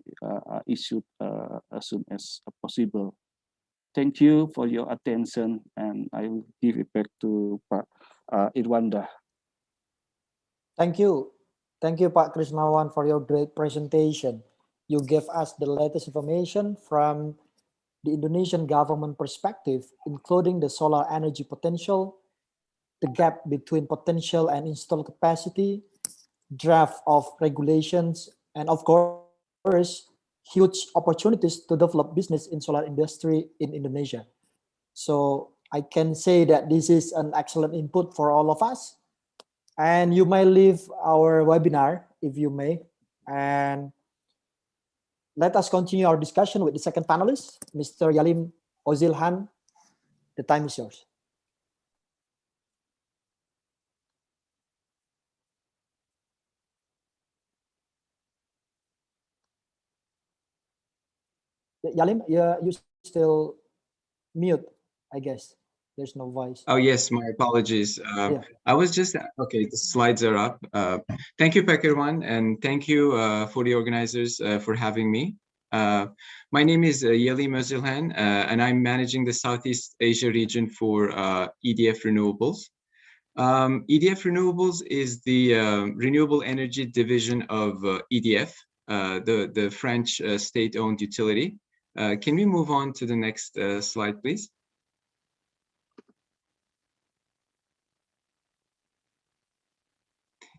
issued as soon as possible. Thank you for your attention, and I will give it back to Pak Irwanda. Thank you. Thank you, Pak Chrisnawan, for your great presentation. You gave us the latest information from the Indonesian government perspective, including the solar energy potential, the gap between potential and installed capacity, draft of regulations, and of course, huge opportunities to develop business in solar industry in Indonesia. So I can say that this is an excellent input for all of us. And you may leave our webinar if you may. And let us continue our discussion with the second panelist, Mr. Yalim Ozilhan. The time is yours. Yalim, you still mute, I guess. There's no voice. Oh, yes, my apologies. Yeah. I was just, okay, the slides are up. Thank you, Pak Irwan, and thank you for the organizers for having me. My name is Yalim Ozilhan, and I'm managing the Southeast Asia region for EDF Renewables. EDF Renewables is the renewable energy division of EDF, the French state-owned utility. Can we move on to the next slide, please?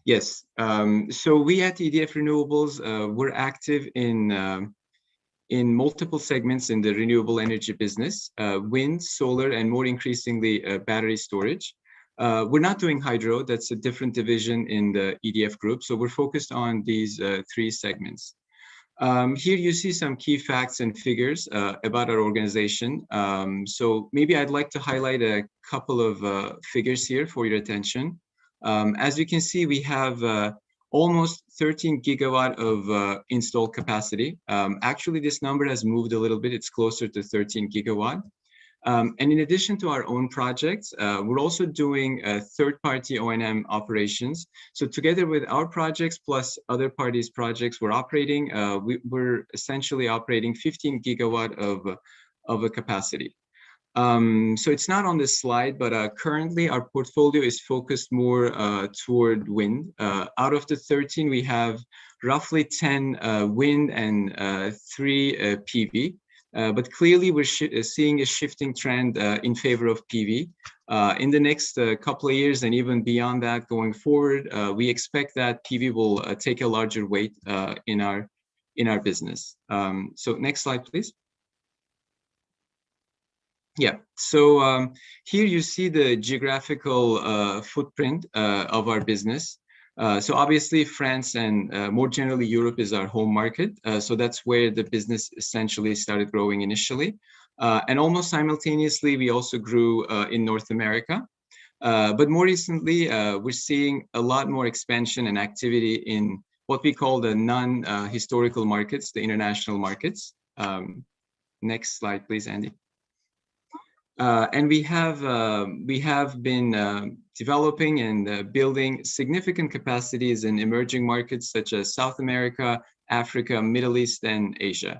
Yes, so we at EDF Renewables, we're active in multiple segments in the renewable energy business, wind, solar, and more increasingly battery storage. We're not doing hydro, that's a different division in the EDF group, so we're focused on these three segments. Here you see some key facts and figures about our organization. So maybe I'd like to highlight a couple of figures here for your attention. As you can see, we have almost 13 gigawatt of installed capacity. Actually, this number has moved a little bit. It's closer to 13 gigawatt. And in addition to our own projects, we're also doing third-party O&M operations. So together with our projects plus other parties' projects we're operating, we're essentially operating 15 gigawatt of a capacity. So it's not on this slide, but currently our portfolio is focused more toward wind. Out of the 13, we have roughly 10 wind and 3 PV. But clearly we're seeing a shifting trend in favor of PV. In the next couple of years and even beyond that going forward, we expect that PV will take a larger weight in our business. So next slide, please. Yeah, so here you see the geographical footprint of our business. So obviously France and more generally Europe is our home market. So that's where the business essentially started growing initially. And almost simultaneously, we also grew in North America. But more recently, we're seeing a lot more expansion and activity in what we call the non-historical markets, the international markets. Next slide, please, Andy. And we have been developing and building significant capacities in emerging markets such as South America, Africa, Middle East, and Asia.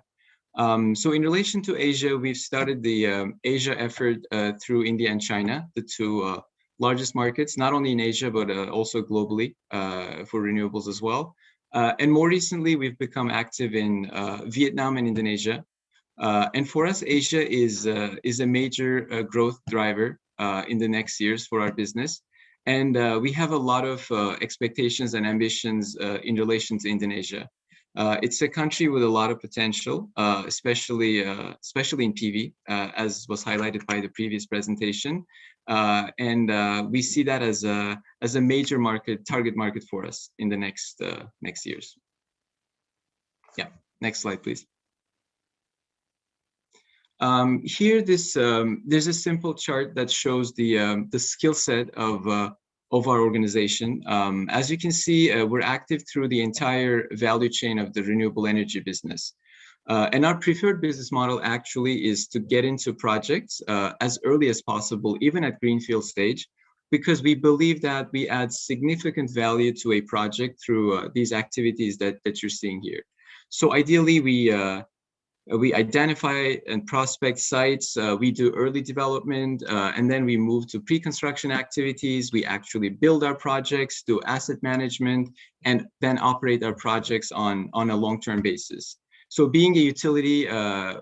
So in relation to Asia, we've started the Asia effort through India and China, the two largest markets, not only in Asia, but also globally for renewables as well. And more recently, we've become active in Vietnam and Indonesia. And for us, Asia is a major growth driver in the next years for our business. And we have a lot of expectations and ambitions in relation to Indonesia. It's a country with a lot of potential, especially in PV, as was highlighted by the previous presentation. And we see that as a major target market for us in the next years. Yeah, next slide, please. Here, there's a simple chart that shows the skill set of our organization. As you can see, we're active through the entire value chain of the renewable energy business. And our preferred business model actually is to get into projects as early as possible, even at greenfield stage, because we believe that we add significant value to a project through these activities that you're seeing here. So ideally, we identify and prospect sites, we do early development, and then we move to pre-construction activities. We actually build our projects, do asset management, and then operate our projects on a long-term basis. So being a utility,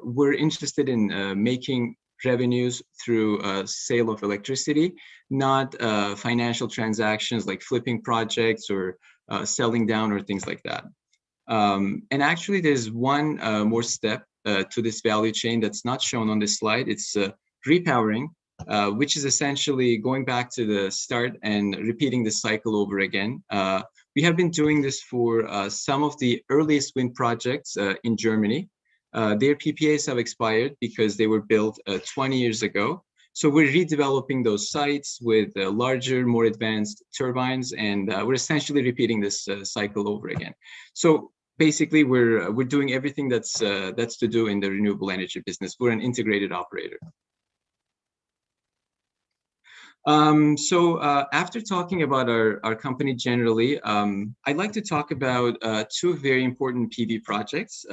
we're interested in making revenues through sale of electricity, not financial transactions like flipping projects or selling down or things like that. And actually, there's one more step to this value chain that's not shown on this slide. It's repowering, which is essentially going back to the start and repeating the cycle over again. We have been doing this for some of the earliest wind projects in Germany. Their PPAs have expired because they were built 20 years ago. So we're redeveloping those sites with larger, more advanced turbines, and we're essentially repeating this cycle over again. So basically, we're doing everything that's to do in the renewable energy business. We're an integrated operator. So after talking about our company generally, I'd like to talk about two very important PV projects.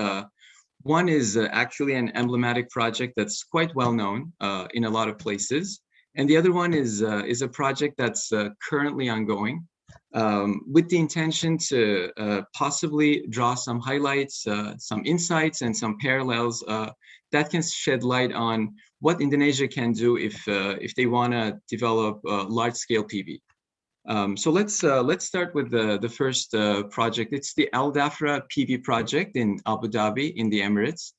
One is actually an emblematic project that's quite well known in a lot of places, and the other one is a project that's currently ongoing. With the intention to possibly draw some highlights, some insights, and some parallels that can shed light on what Indonesia can do if they want to develop large-scale PV. So let's start with the first project. It's the Al Dhafra PV project in Abu Dhabi in the Emirates.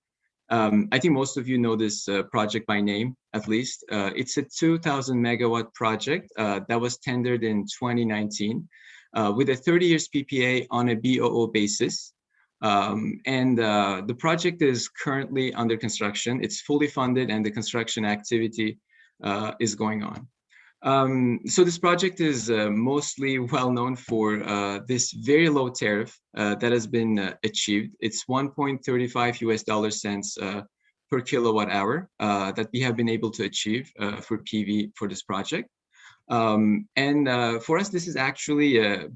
I think most of you know this project by name, at least. It's a 2,000 megawatt project that was tendered in 2019 with a 30 years PPA on a BOO basis. The project is currently under construction. It's fully funded and the construction activity is going on. So this project is mostly well known for this very low tariff that has been achieved. It's 1.35 US cents per kilowatt hour that we have been able to achieve for PV for this project. For us, this is actually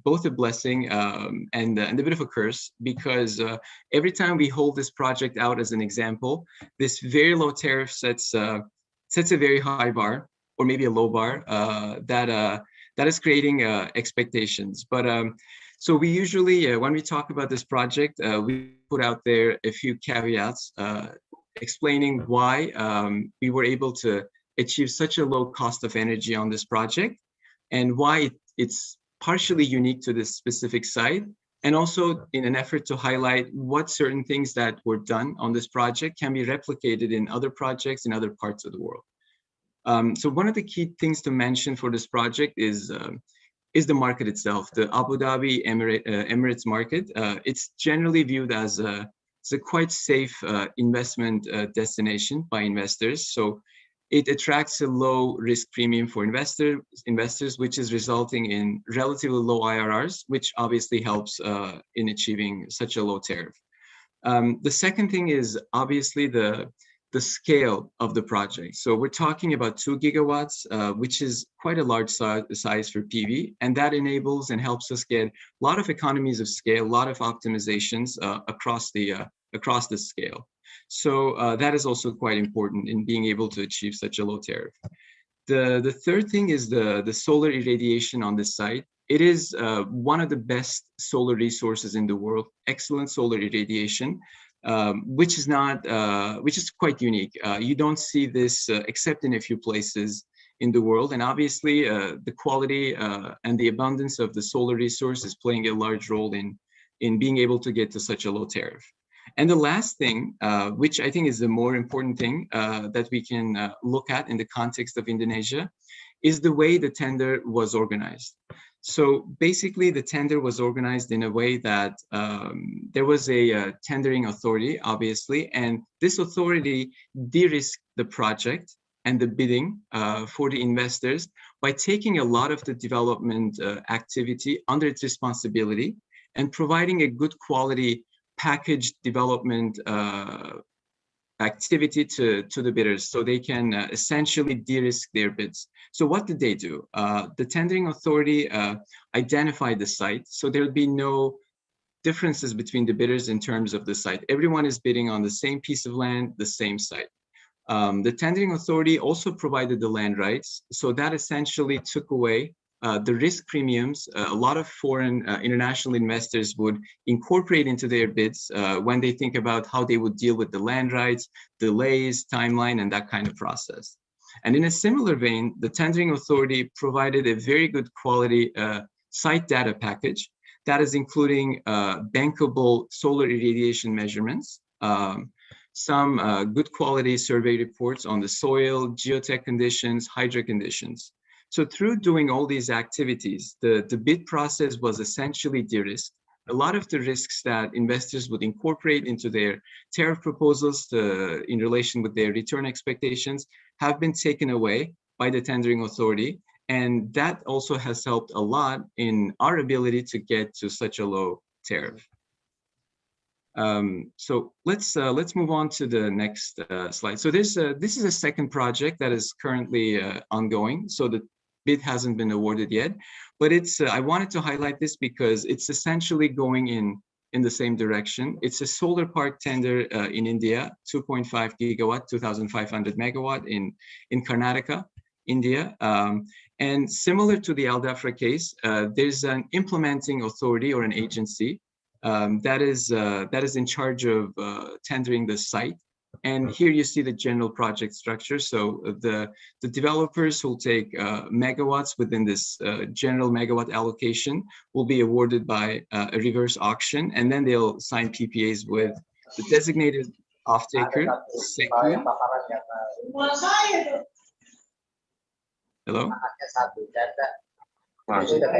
both a blessing and a bit of a curse, because every time we hold this project out as an example, this very low tariff sets a very high bar, or maybe a low bar, that is creating expectations. But so we usually, when we talk about this project, we put out there a few caveats explaining why we were able to achieve such a low cost of energy on this project, and why it's partially unique to this specific site, and also in an effort to highlight what certain things that were done on this project can be replicated in other projects in other parts of the world. So one of the key things to mention for this project is the market itself, the Abu Dhabi Emirates market. It's generally viewed as a quite safe investment destination by investors. So it attracts a low risk premium for investors, which is resulting in relatively low IRRs, which obviously helps in achieving such a low tariff. The second thing is obviously the scale of the project. So we're talking about 2 gigawatts, which is quite a large size for PV, and that enables and helps us get a lot of economies of scale, a lot of optimizations across the scale. So that is also quite important in being able to achieve such a low tariff. The third thing is the solar irradiation on this site. It is one of the best solar resources in the world, excellent solar irradiation, which is quite unique. You don't see this except in a few places in the world. And obviously the quality and the abundance of the solar resource is playing a large role in being able to get to such a low tariff. And the last thing, which I think is the more important thing that we can look at in the context of Indonesia, is the way the tender was organized. So basically the tender was organized in a way that there was a tendering authority, obviously, and this authority de-risked the project and the bidding for the investors by taking a lot of the development activity under its responsibility and providing a good quality package development activity to the bidders, so they can essentially de-risk their bids. So what did they do? The tendering authority identified the site, so there will be no differences between the bidders in terms of the site. Everyone is bidding on the same piece of land, the same site. The tendering authority also provided the land rights, so that essentially took away the risk premiums a lot of foreign international investors would incorporate into their bids when they think about how they would deal with the land rights, delays, timeline, and that kind of process. And in a similar vein, the tendering authority provided a very good quality site data package that is including bankable solar irradiation measurements, some good quality survey reports on the soil, geotech conditions, hydro conditions. So through doing all these activities, the bid process was essentially de-risked. A lot of the risks that investors would incorporate into their tariff proposals in relation with their return expectations have been taken away by the tendering authority. And that also has helped a lot in our ability to get to such a low tariff. So let's move on to the next slide. So this is a second project that is currently ongoing. So the bid hasn't been awarded yet, but it's I wanted to highlight this because it's essentially going in the same direction. It's a solar park tender in India, 2.5 gigawatt, 2,500 megawatt in Karnataka, India. And similar to the Aldafra case, there's an implementing authority or an agency that is in charge of tendering the site. And here you see the general project structure. So the developers who will take megawatts within this general megawatt allocation will be awarded by a reverse auction, and then they'll sign PPAs with the designated off-taker. Hello?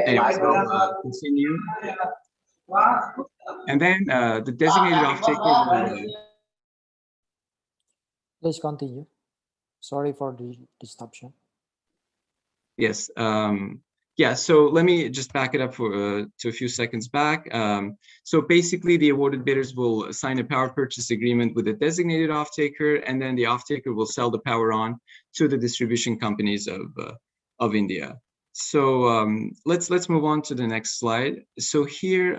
Anyway, so continue. And then the designated off-taker will... Please continue. Sorry for the disruption. Yes. Yeah, so let me just back it up for to a few seconds back. So basically, the awarded bidders will sign a power purchase agreement with a designated off-taker, and then the off-taker will sell the power on to the distribution companies of India. So let's move on to the next slide. So here,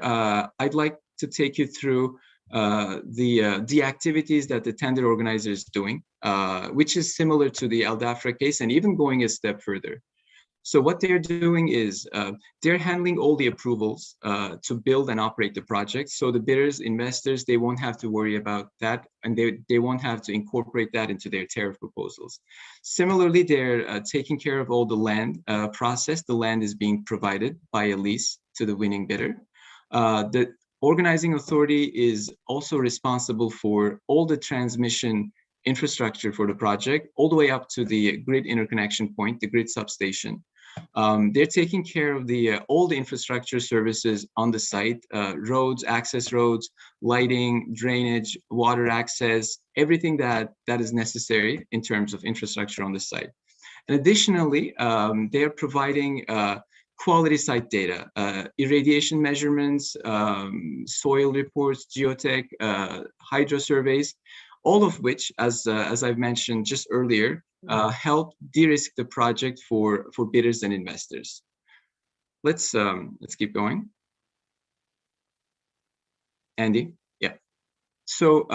I'd like to take you through the activities that the tender organizer is doing, which is similar to the LDAFRA case, and even going a step further. So what they're doing is they're handling all the approvals to build and operate the project. So the bidders, investors, they won't have to worry about that, and they won't have to incorporate that into their tariff proposals. Similarly, they're taking care of all the land process. The land is being provided by a lease to the winning bidder. The organizing authority is also responsible for all the transmission infrastructure for the project, all the way up to the grid interconnection point, the grid substation. They're taking care of all the infrastructure services on the site, roads, access roads, lighting, drainage, water access, everything that is necessary in terms of infrastructure on the site. And additionally, they're providing quality site data, irradiation measurements, soil reports, geotech, hydro surveys, all of which, as I've mentioned just earlier, help de-risk the project for bidders and investors. Let's keep going. Andy, yeah. So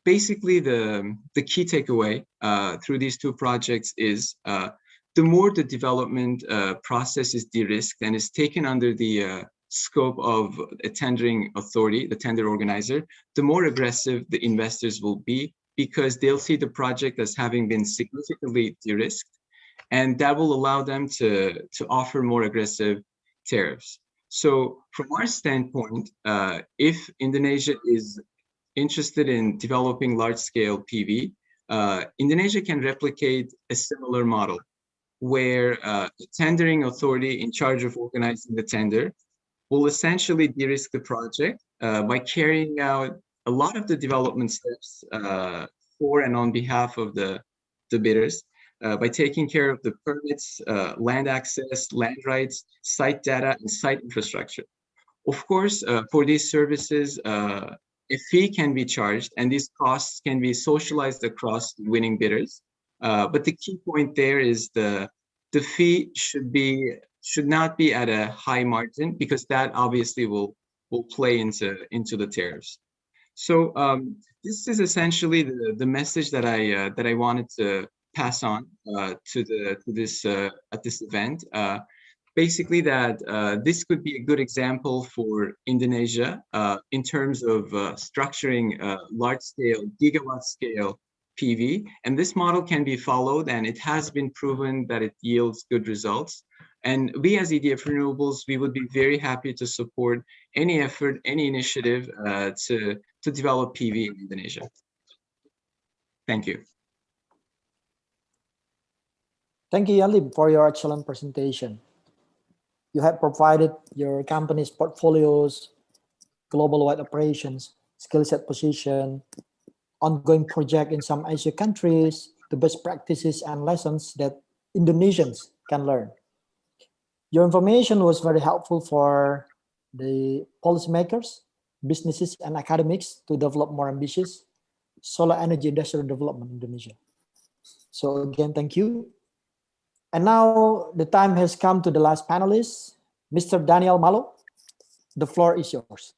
basically, the key takeaway through these two projects is the more the development process is de-risked and is taken under the scope of a tendering authority, the tender organizer, the more aggressive the investors will be, because they'll see the project as having been significantly de-risked, and that will allow them to offer more aggressive tariffs. So from our standpoint, if Indonesia is interested in developing large-scale PV, Indonesia can replicate a similar model where the tendering authority in charge of organizing the tender will essentially de-risk the project by carrying out a lot of the development steps for and on behalf of the bidders, by taking care of the permits, land access, land rights, site data, and site infrastructure. Of course, for these services, a fee can be charged, and these costs can be socialized across winning bidders. But the key point there is the fee should not be at a high margin, because that obviously will play into the tariffs. So this is essentially the message that I wanted to pass on to this at this event. Basically, that this could be a good example for Indonesia in terms of structuring large-scale, gigawatt-scale PV, and this model can be followed, and it has been proven that it yields good results. And we as EDF Renewables, we would be very happy to support any effort, any initiative to develop PV in Indonesia. Thank you. Thank you, Yalim, for your excellent presentation. You have provided your company's portfolios, global-wide operations, skill set position, ongoing project in some Asia countries, the best practices and lessons that Indonesians can learn. Your information was very helpful for the policymakers, businesses, and academics to develop more ambitious solar energy industrial development in Indonesia. So again, thank you. And now the time has come to the last panelist, Mr. Daniel Mallo. The floor is yours.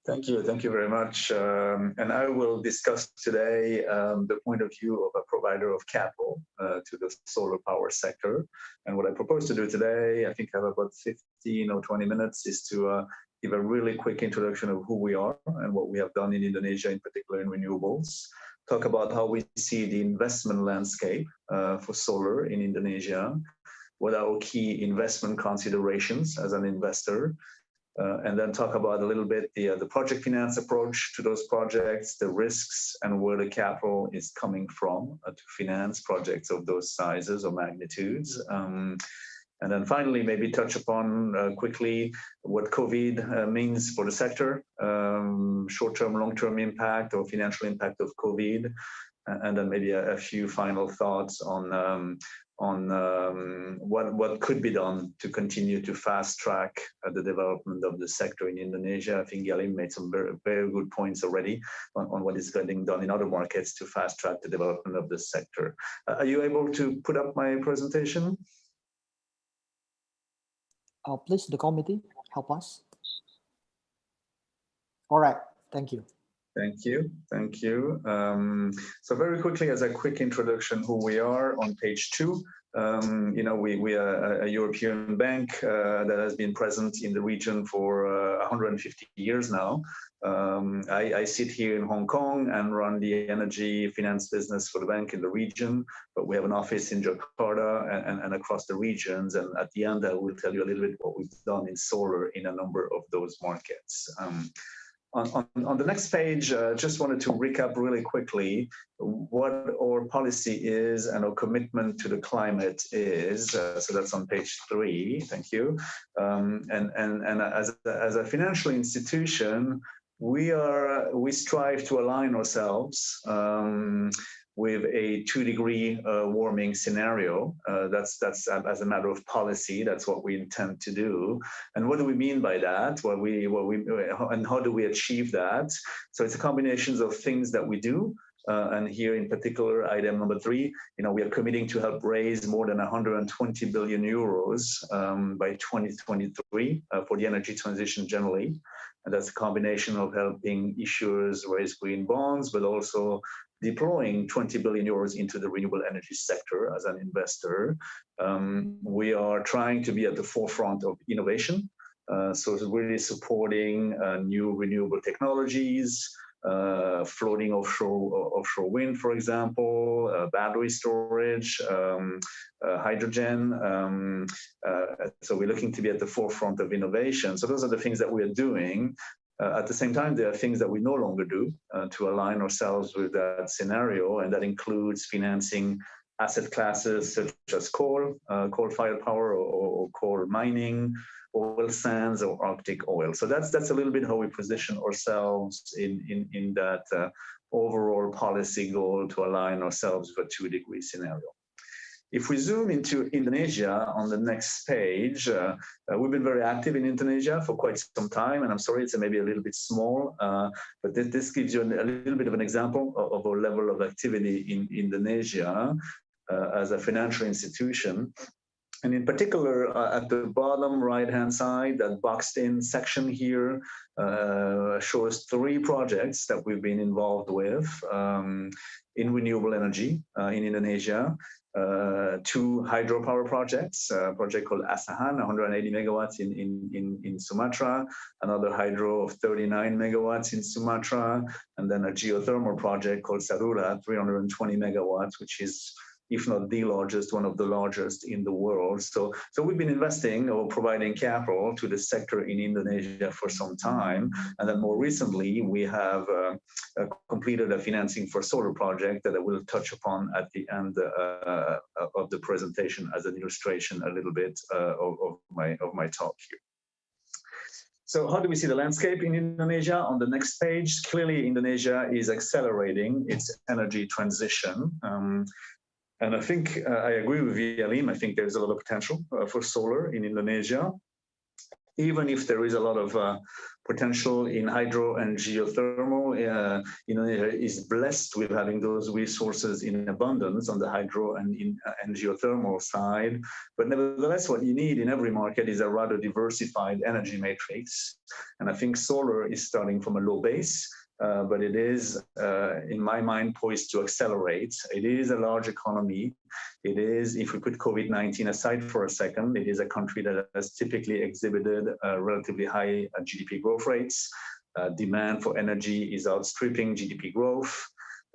Thank you very much. And I will discuss today the point of view of a provider of capital to the solar power sector. And what I propose to do today, I think I have about 15 or 20 minutes, is to give a really quick introduction of who we are and what we have done in Indonesia, in particular in renewables. Talk about how we see the investment landscape for solar in Indonesia, what are our key investment considerations as an investor, and then talk about a little bit the project finance approach to those projects, the risks, and where the capital is coming from to finance projects of those sizes or magnitudes. And then finally, maybe touch upon quickly what COVID means for the sector, short-term, long-term impact or financial impact of COVID, and then maybe a few final thoughts on what could be done to continue to fast track the development of the sector in Indonesia. I think Yalim made some very, very good points already on what is getting done in other markets to fast track the development of the sector. Are you able to put up my presentation? Please, the committee, help us. All right, thank you. Thank you, thank you. So very quickly, as a quick introduction, who we are on page 2. You know, we are a European bank that has been present in the region for 150 years now. I sit here in Hong Kong and run the energy finance business for the bank in the region, but we have an office in Jakarta and across the regions. And at the end, I will tell you a little bit what we've done in solar in a number of those markets. On the next page, just wanted to recap really quickly what our policy is and our commitment to the climate is. So that's on page 3. Thank you. And as a financial institution, we strive to align ourselves with a 2-degree warming scenario. That's as a matter of policy. That's what we intend to do. And what do we mean by that? And how do we achieve that? So it's a combination of things that we do. And here in particular, item number 3, you know, we are committing to help raise more than 120 billion euros by 2023 for the energy transition generally. And that's a combination of helping issuers raise green bonds, but also deploying 20 billion euros into the renewable energy sector as an investor. We are trying to be at the forefront of innovation. So it's really supporting new renewable technologies, floating offshore wind, for example, battery storage, hydrogen. So we're looking to be at the forefront of innovation. So those are the things that we are doing. At the same time, there are things that we no longer do to align ourselves with that scenario, and that includes financing asset classes such as coal-fired power or coal mining, oil sands or Arctic oil. So that's a little bit how we position ourselves in that overall policy goal to align ourselves with a 2-degree scenario. If we zoom into Indonesia on the next page, we've been very active in Indonesia for quite some time, and I'm sorry it's maybe a little bit small, but this gives you a little bit of an example of our level of activity in Indonesia as a financial institution. And in particular, at the bottom right-hand side, that boxed-in section here shows 3 projects that we've been involved with in renewable energy in Indonesia. 2 hydropower projects, a project called Asahan, 180 megawatts in Sumatra, another hydro of 39 megawatts in Sumatra, and then a geothermal project called Sarura, 320 megawatts, which is, if not the largest, one of the largest in the world. So we've been investing or providing capital to the sector in Indonesia for some time. And then more recently, we have completed a financing for solar project that I will touch upon at the end of the presentation as an illustration a little bit of my talk here. So how do we see the landscape in Indonesia? On the next page, clearly Indonesia is accelerating its energy transition. And I think I agree with Yalim. I think there's a lot of potential for solar in Indonesia, even if there is a lot of potential in hydro and geothermal. Indonesia is blessed with having those resources in abundance on the hydro and geothermal side. But nevertheless, what you need in every market is a rather diversified energy matrix. And I think solar is starting from a low base. But it is, in my mind, poised to accelerate. It is a large economy. It is, if we put COVID-19 aside for a second, it is a country that has typically exhibited relatively high GDP growth rates. Demand for energy is outstripping GDP growth.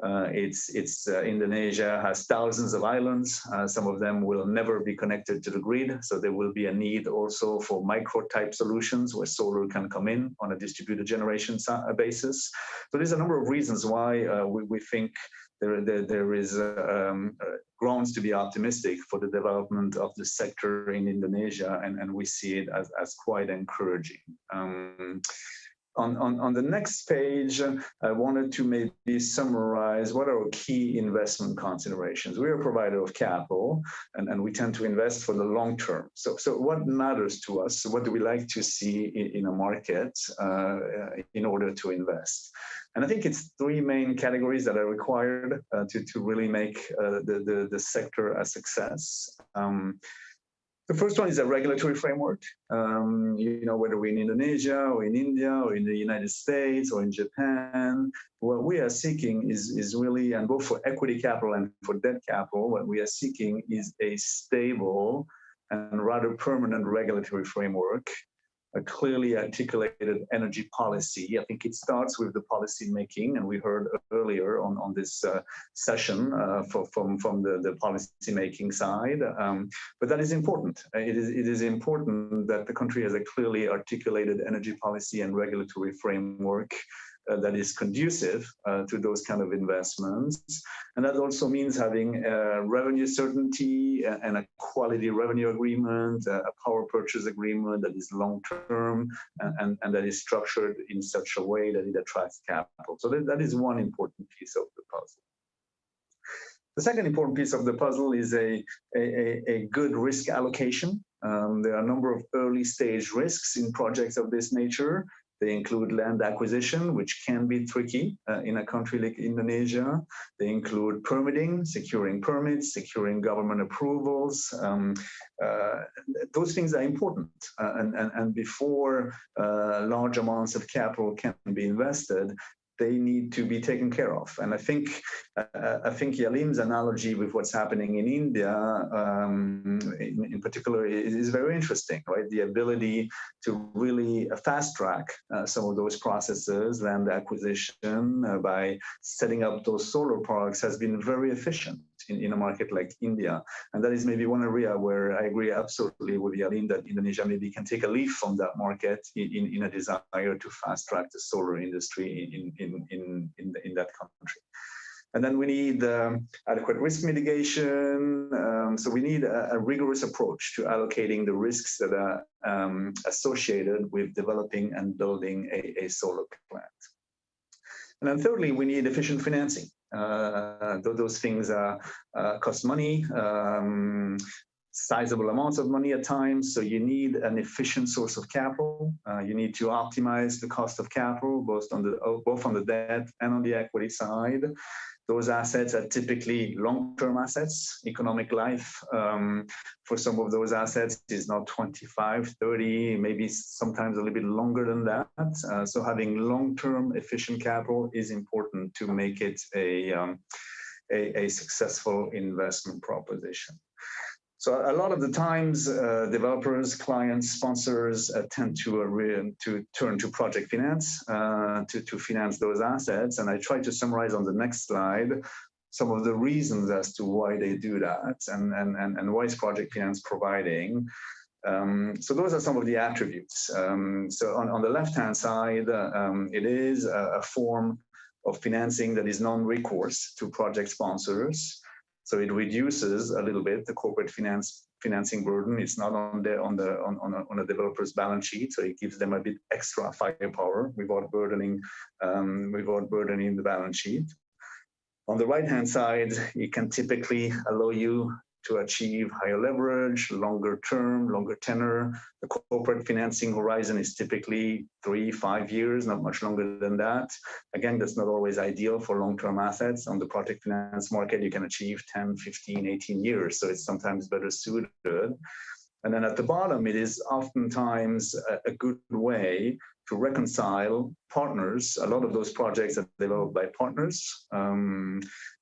Indonesia has thousands of islands. Some of them will never be connected to the grid, so there will be a need also for micro-type solutions where solar can come in on a distributed generation basis. So there's a number of reasons why we think there is grounds to be optimistic for the development of the sector in Indonesia, and we see it as quite encouraging. On the next page, I wanted to maybe summarize what are our key investment considerations. We're a provider of capital, and we tend to invest for the long term. So what matters to us? What do we like to see in a market in order to invest? And I think it's three main categories that are required to really make the sector a success. The first one is a regulatory framework. Whether we're in Indonesia or in India or in the United States or in Japan, what we are seeking is really, and both for equity capital and for debt capital, what we are seeking is a stable and rather permanent regulatory framework, a clearly articulated energy policy. I think it starts with the policy making, and we heard earlier on this session from the policy making side. But that is important. It is important that the country has a clearly articulated energy policy and regulatory framework that is conducive to those kind of investments. And that also means having revenue certainty and a quality revenue agreement, a power purchase agreement that is long-term and that is structured in such a way that it attracts capital. So that is one important piece of the puzzle. The second important piece of the puzzle is a good risk allocation. There are a number of early stage risks in projects of this nature. They include land acquisition, which can be tricky in a country like Indonesia. They include permitting, securing permits, securing government approvals. Those things are important. And before large amounts of capital can be invested, they need to be taken care of. And I think Yalim's analogy with what's happening in India, in particular, is very interesting, right? The ability to really fast track some of those processes, land acquisition, by setting up those solar parks has been very efficient in a market like India. And that is maybe one area where I agree absolutely with Yalim that Indonesia maybe can take a leaf from that market in a desire to fast track the solar industry in that country. And then we need adequate risk mitigation. So we need a rigorous approach to allocating the risks that are associated with developing and building a solar plant. And then thirdly, we need efficient financing. Those things cost money, sizable amounts of money at times. So you need an efficient source of capital. You need to optimize the cost of capital, both on the debt and on the equity side. Those assets are typically long-term assets. Economic life for some of those assets is now 25, 30, maybe sometimes a little bit longer than that. So having long-term efficient capital is important to make it a successful investment proposition. So a lot of the times, developers, clients, sponsors tend to turn to project finance to finance those assets. And I try to summarize on the next slide some of the reasons as to why they do that and why is project finance providing. So those are some of the attributes. So on the left-hand side, it is a form of financing that is non-recourse to project sponsors. So it reduces a little bit the corporate financing burden. It's not on a developer's balance sheet, so it gives them a bit extra firepower without burdening the balance sheet. On the right-hand side, it can typically allow you to achieve higher leverage, longer term, longer tenor. The corporate financing horizon is typically 3-5 years, not much longer than that. Again, that's not always ideal for long-term assets. On the project finance market, you can achieve 10, 15, 18 years. So it's sometimes better suited. And then at the bottom, it is oftentimes a good way to reconcile partners. A lot of those projects are developed by partners.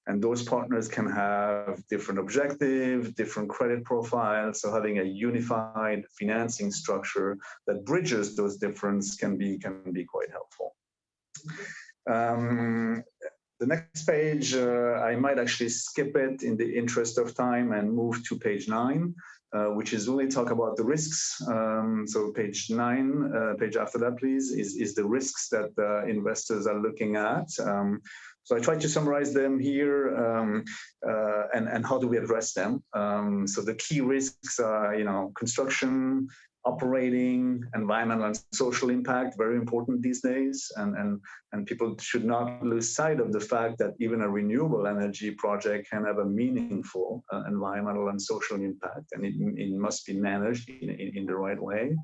And those partners can have different objectives, different credit profiles. So having a unified financing structure that bridges those differences can be quite helpful. The next page, I might actually skip it in the interest of time and move to page 9, which is really talk about the risks. So page 9, page after that, please, is the risks that investors are looking at. So I try to summarize them here and how do we address them. So the key risks are, construction, operating, environmental and social impact, very important these days. And people should not lose sight of the fact that even a renewable energy project can have a meaningful environmental and social impact, and it must be managed in the right way.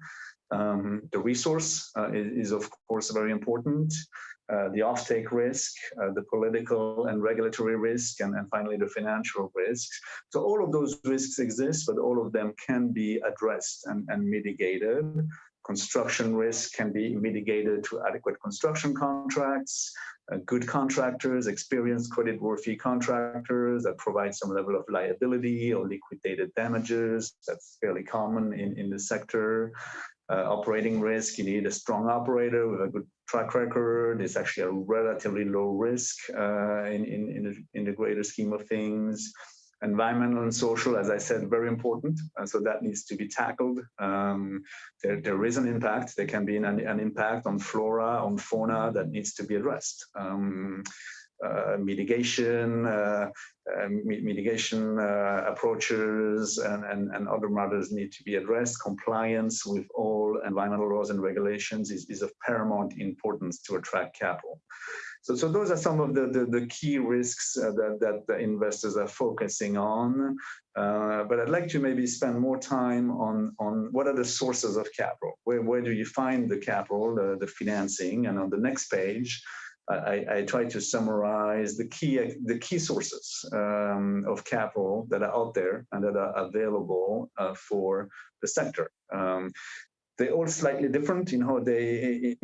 The resource is of course very important. The offtake risk, the political and regulatory risk, and finally the financial risks. So all of those risks exist, but all of them can be addressed and mitigated. Construction risk can be mitigated through adequate construction contracts, good contractors, experienced credit-worthy contractors that provide some level of liability or liquidated damages. That's fairly common in the sector. Operating risk, you need a strong operator with a good track record. It's actually a relatively low risk in the greater scheme of things. Environmental and social, as I said, very important. So that needs to be tackled. There is an impact. There can be an impact on flora, on fauna that needs to be addressed. Mitigation approaches and other matters need to be addressed. Compliance with all environmental laws and regulations is of paramount importance to attract capital. So those are some of the key risks that the investors are focusing on. But I'd like to maybe spend more time on what are the sources of capital. Where do you find the capital, the financing? And on the next page, I try to summarize the key sources of capital that are out there and that are available for the sector. They're all slightly different in how they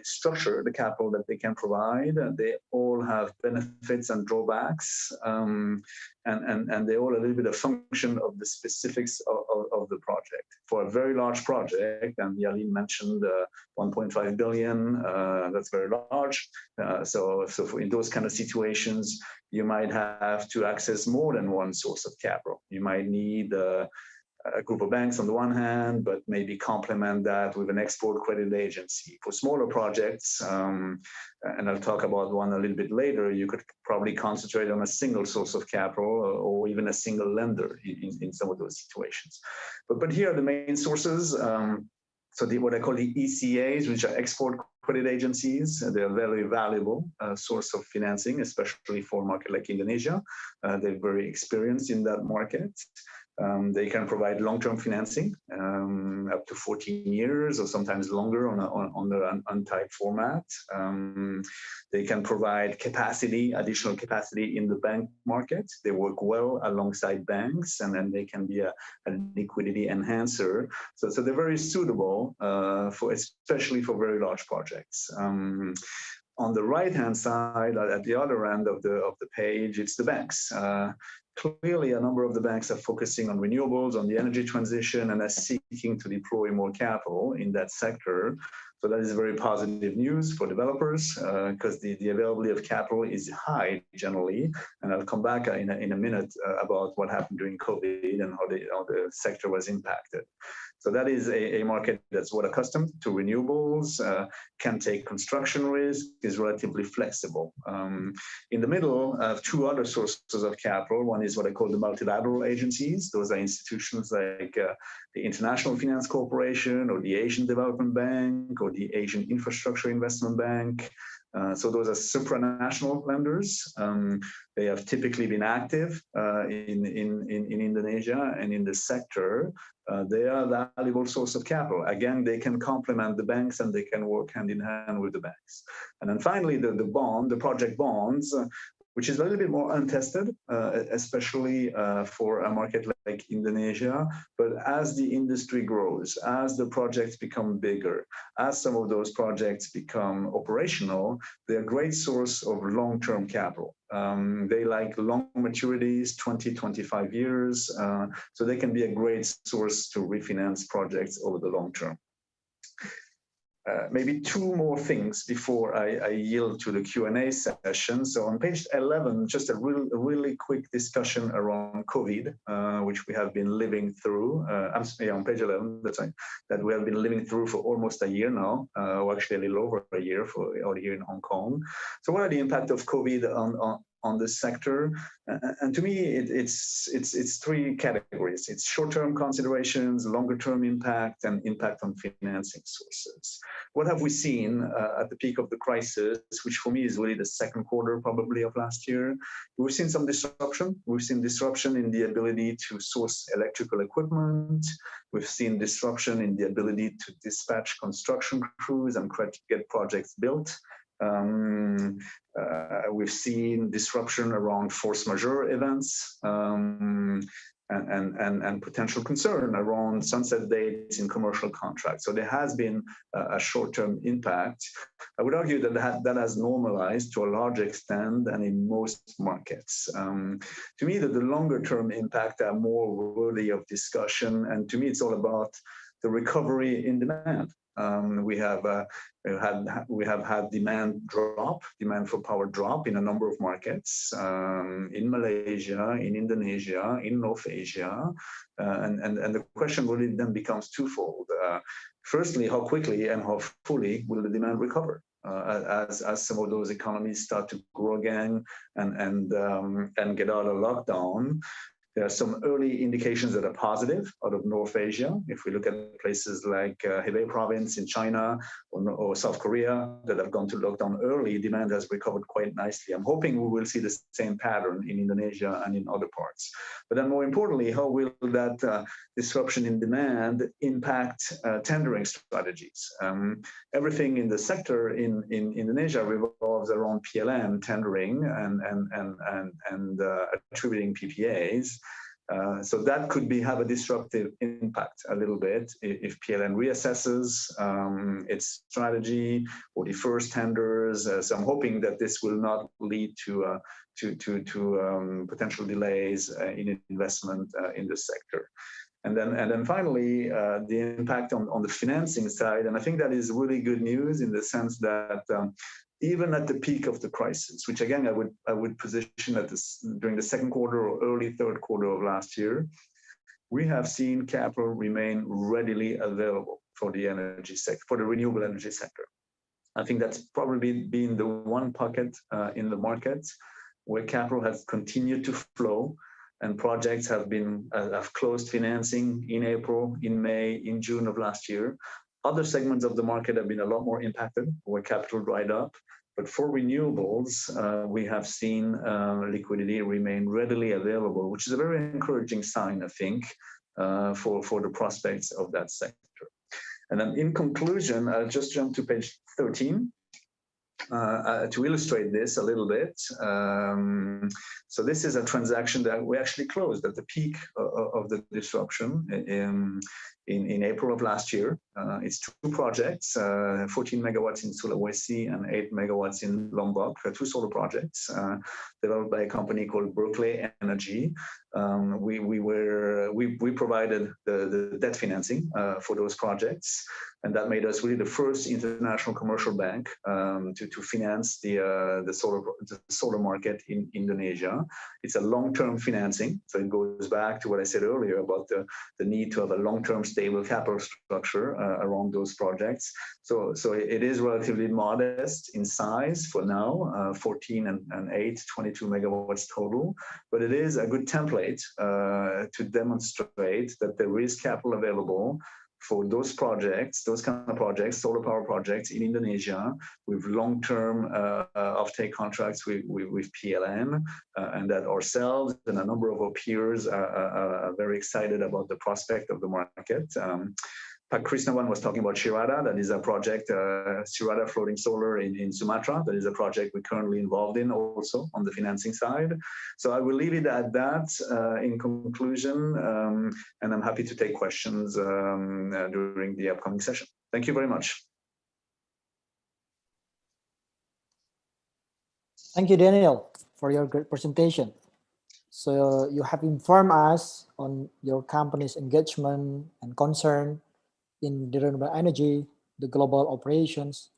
structure the capital that they can provide. They all have benefits and drawbacks, and they're all a little bit a function of the specifics of the project. For a very large project, and Yalim mentioned 1.5 billion, that's very large. So in those kind of situations, you might have to access more than one source of capital. You might need a group of banks on the one hand, but maybe complement that with an export credit agency. For smaller projects, and I'll talk about one a little bit later, you could probably concentrate on a single source of capital or even a single lender in some of those situations. But here are the main sources. So what I call the ECAs, which are export credit agencies, they're a very valuable source of financing, especially for a market like Indonesia. They're very experienced in that market. They can provide long-term financing, up to 14 years or sometimes longer on the untied format. They can provide additional capacity in the bank market. They work well alongside banks, and then they can be a liquidity enhancer. So they're very suitable especially for very large projects. On the right-hand side, at the other end of the page, it's the banks. Clearly, a number of the banks are focusing on renewables, on the energy transition, and are seeking to deploy more capital in that sector. So that is very positive news for developers because the availability of capital is high generally. And I'll come back in a minute about what happened during COVID and how the sector was impacted. So that is a market that's well accustomed to renewables, can take construction risk, is relatively flexible. In the middle, two other sources of capital. One is what I call the multilateral agencies. Those are institutions like the International Finance Corporation or the Asian Development Bank or the Asian Infrastructure Investment Bank. So those are supranational lenders. They have typically been active in Indonesia and in the sector. They are a valuable source of capital. Again, they can complement the banks and they can work hand in hand with the banks. And then finally, the project bonds, which is a little bit more untested, especially for a market like Indonesia. But as the industry grows, as the projects become bigger, as some of those projects become operational, they're a great source of long-term capital. They like long maturities, 20, 25 years. So they can be a great source to refinance projects over the long term. Maybe two more things before I yield to the Q&A session. So on page 11, just a really quick discussion around COVID, which we have been living through. On page 11, that's right, that we have been living through for almost a year now, or actually a little over a year out here in Hong Kong. So what are the impact of COVID on this sector? And to me, it's three categories. It's short-term considerations, longer-term impact, and impact on financing sources. What have we seen at the peak of the crisis, which for me is really the second quarter probably of last year? We've seen some disruption. We've seen disruption in the ability to source electrical equipment. We've seen disruption in the ability to dispatch construction crews and get projects built. We've seen disruption around force majeure events and potential concern around sunset dates in commercial contracts. So there has been a short-term impact. I would argue that has normalized to a large extent and in most markets. To me, the longer-term impact are more worthy of discussion, and to me, it's all about the recovery in demand. We have had demand for power drop in a number of markets, in Malaysia, in Indonesia, in North Asia, and the question really then becomes twofold. Firstly, how quickly and how fully will the demand recover as some of those economies start to grow again and get out of lockdown? There are some early indications that are positive out of North Asia. If we look at places like Hebei province in China or South Korea that have gone to lockdown early, demand has recovered quite nicely. I'm hoping we will see the same pattern in Indonesia and in other parts. But then more importantly, how will that disruption in demand impact tendering strategies? Everything in the sector in Indonesia revolves around PLN tendering and attributing PPAs. So that could have a disruptive impact a little bit if PLN reassesses its strategy or defers tenders. So I'm hoping that this will not lead to potential delays in investment in the sector. And then finally, the impact on the financing side, and I think that is really good news in the sense that even at the peak of the crisis, which again I would position at during the second quarter or early third quarter of last year, we have seen capital remain readily available for the energy sector, for the renewable energy sector. I think that's probably been the one pocket in the market where capital has continued to flow, and projects have closed financing in April, in May, in June of last year. Other segments of the market have been a lot more impacted where capital dried up. But for renewables, we have seen liquidity remain readily available, which is a very encouraging sign, I think, for the prospects of that sector. And then in conclusion, I'll just jump to page 13. To illustrate this a little bit. So this is a transaction that we actually closed at the peak of the disruption in April of last year. It's two projects, 14 megawatts in Sulawesi and 8 megawatts in Lombok, two solar projects developed by a company called Renewable Energy. We provided the debt financing for those projects, and that made us really the first international commercial bank to finance the solar market in Indonesia. It's a long-term financing, so it goes back to what I said earlier about the need to have a long-term stable capital structure around those projects. So it is relatively modest in size for now, 14 and 8, 22 megawatts total, but it is a good template to demonstrate that there is capital available for those projects, those kind of projects, solar power projects in Indonesia with long-term offtake contracts with PLN, and that ourselves and a number of our peers are very excited about the prospect of the market. Chrisnawan was talking about Cerdas. That is a project, Cerdas floating solar in Sumatra. That is a project we're currently involved in also on the financing side. So I will leave it at that in conclusion, and I'm happy to take questions during the upcoming session. Thank you very much. Thank you, Daniel, for your great presentation. So you have informed us on your company's engagement and concern in the renewable energy the global operations,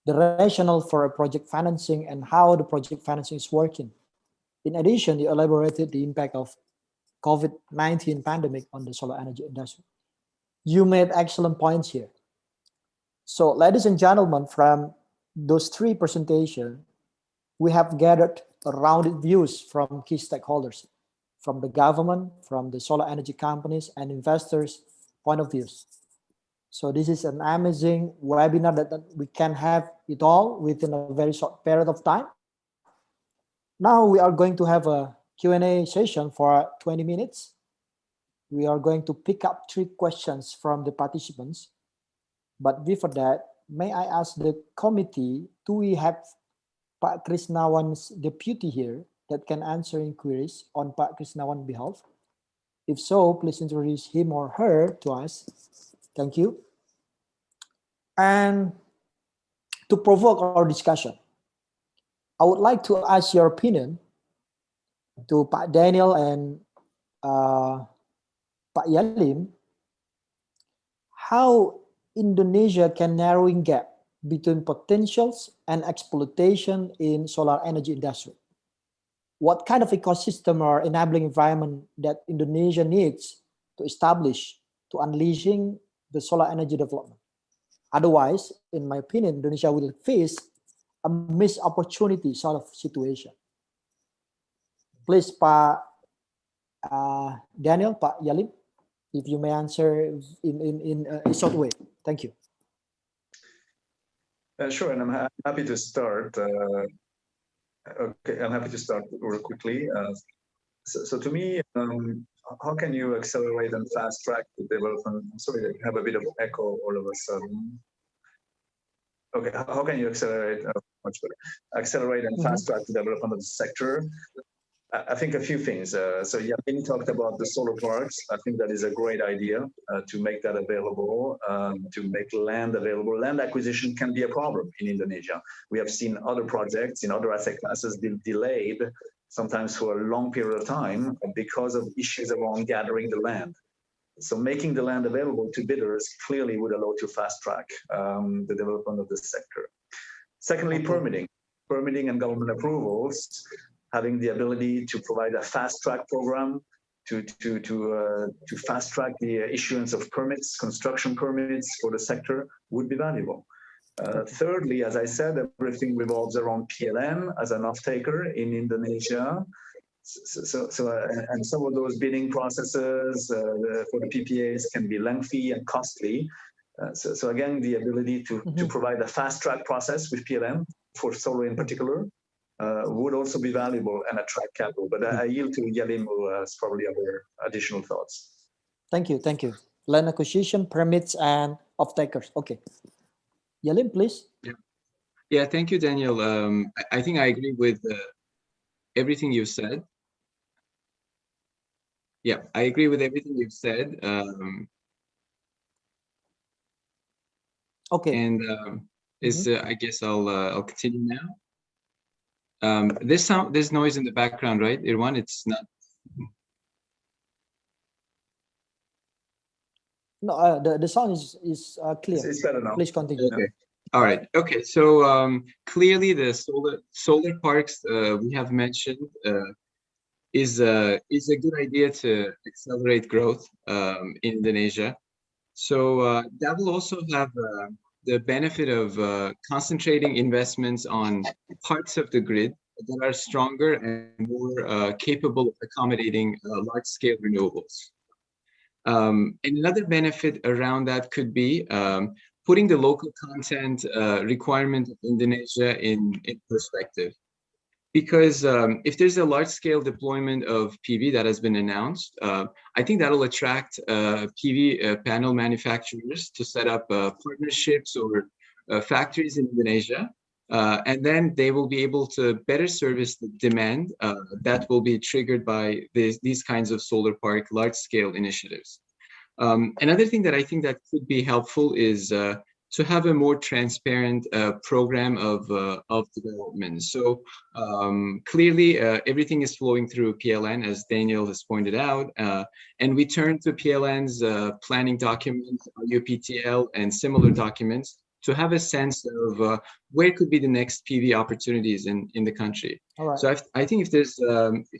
the rationale for a project financing, and how the project financing is working. In addition, you elaborated the impact of COVID-19 pandemic on the solar energy industry. You made excellent points here. So, ladies and gentlemen, from those three presentations, we have gathered rounded views from key stakeholders, from the government, from the solar energy companies, and investors' point of views. So this is an amazing webinar that we can have it all within a very short period of time. Now we are going to have a Q&A session for 20 minutes. We are going to pick up 3 questions from the participants. But before that, may I ask the committee, do we have Pak Chrisnawan's deputy here that can answer inquiries on Pak Chrisnawan's behalf? If so, please introduce him or her to us. Thank you. And to provoke our discussion, I would like to ask your opinion to Pak Daniel and Pak Yalim, how Indonesia can narrowing gap between potentials and exploitation in solar energy industry. What kind of ecosystem or enabling environment that Indonesia needs to establish to unleashing the solar energy development? Otherwise, in my opinion, Indonesia will face a missed opportunity sort of situation. Please, Pak Daniel, Pak Yalim, if you may answer in a short way. Thank you. Sure, and I'm happy to start. Okay, I'm happy to start real quickly. So to me, how can you accelerate and fast track the development? I'm sorry, I have a bit of echo all of a sudden. Okay, how can you accelerate? Much better. Accelerate and fast track the development of the sector. I think a few things. So Yalim talked about the solar parks. I think that is a great idea to make that available, to make land available. Land acquisition can be a problem in Indonesia. We have seen other projects in other asset classes being delayed, sometimes for a long period of time, because of issues around gathering the land. So making the land available to bidders clearly would allow to fast track the development of this sector. Secondly, permitting and government approvals. Having the ability to provide a fast track program to fast track the issuance of permits, construction permits for the sector would be valuable. Thirdly, as I said, everything revolves around PLN as an off-taker in Indonesia. And some of those bidding processes for the PPAs can be lengthy and costly. So again, the ability to provide a fast track process with PLN for solar in particular would also be valuable and attract capital. But I yield to Yalim, who has probably other additional thoughts. Thank you. Land acquisition, permits, and off-takers. Okay. Yalim, please. Yeah, thank you, Daniel. I think I agree with everything you've said. Yeah, I agree with everything you've said. Okay. And I guess I'll continue now. There's noise in the background, right, Irwan? It's not. No, the sound is clear. It's better now. Please continue. Okay. All right. Okay. So clearly, the solar parks we have mentioned is a good idea to accelerate growth in Indonesia. So that will also have the benefit of concentrating investments on parts of the grid that are stronger and more capable of accommodating large-scale renewables. And another benefit around that could be putting the local content requirement of Indonesia in perspective. Because if there's a large-scale deployment of PV that has been announced, I think that'll attract PV panel manufacturers to set up partnerships or factories in Indonesia. And then they will be able to better service the demand that will be triggered by these kinds of solar park large-scale initiatives. Another thing that I think that could be helpful is to have a more transparent program of development. So clearly, everything is flowing through PLN, as Daniel has pointed out, and we turn to PLN's planning documents, UPTL, and similar documents to have a sense of where could be the next PV opportunities in the country. Right. So I think if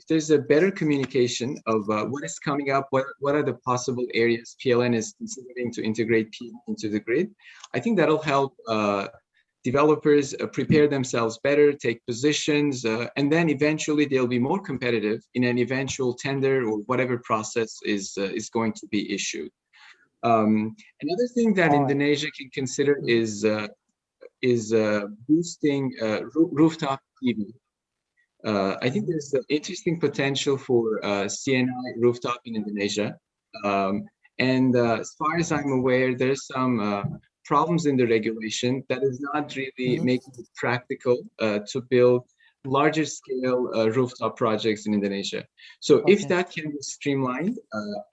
there's a better communication of what is coming up, what are the possible areas PLN is considering to integrate PV into the grid, I think that'll help developers prepare themselves better, take positions, and then eventually they'll be more competitive in an eventual tender or whatever process is going to be issued. Another thing that Indonesia can consider is boosting rooftop PV. I think there's an interesting potential for CNI rooftop in Indonesia. And as far as I'm aware, there's some problems in the regulation that is not really making it practical to build larger scale rooftop projects in Indonesia. So if that can be streamlined,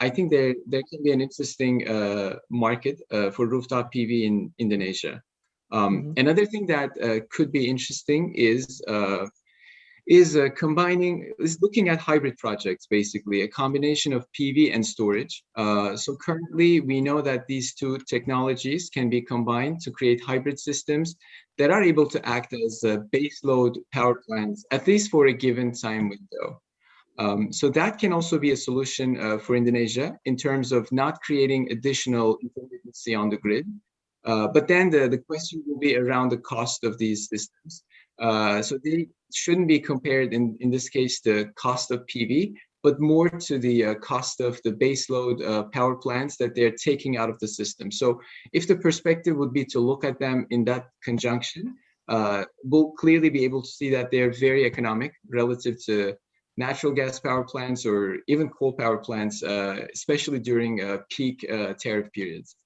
I think there can be an interesting market for rooftop PV in Indonesia. Another thing that could be interesting is looking at hybrid projects, basically a combination of PV and storage. So currently we know that these two technologies can be combined to create hybrid systems that are able to act as baseload power plants, at least for a given time window. So that can also be a solution for Indonesia in terms of not creating additional intermittency on the grid. But then the question will be around the cost of these systems. So they shouldn't be compared in this case the cost of PV, but more to the cost of the baseload power plants that they're taking out of the system. So if the perspective would be to look at them in that conjunction, we'll clearly be able to see that they're very economic relative to natural gas power plants or even coal power plants, especially during peak tariff periods.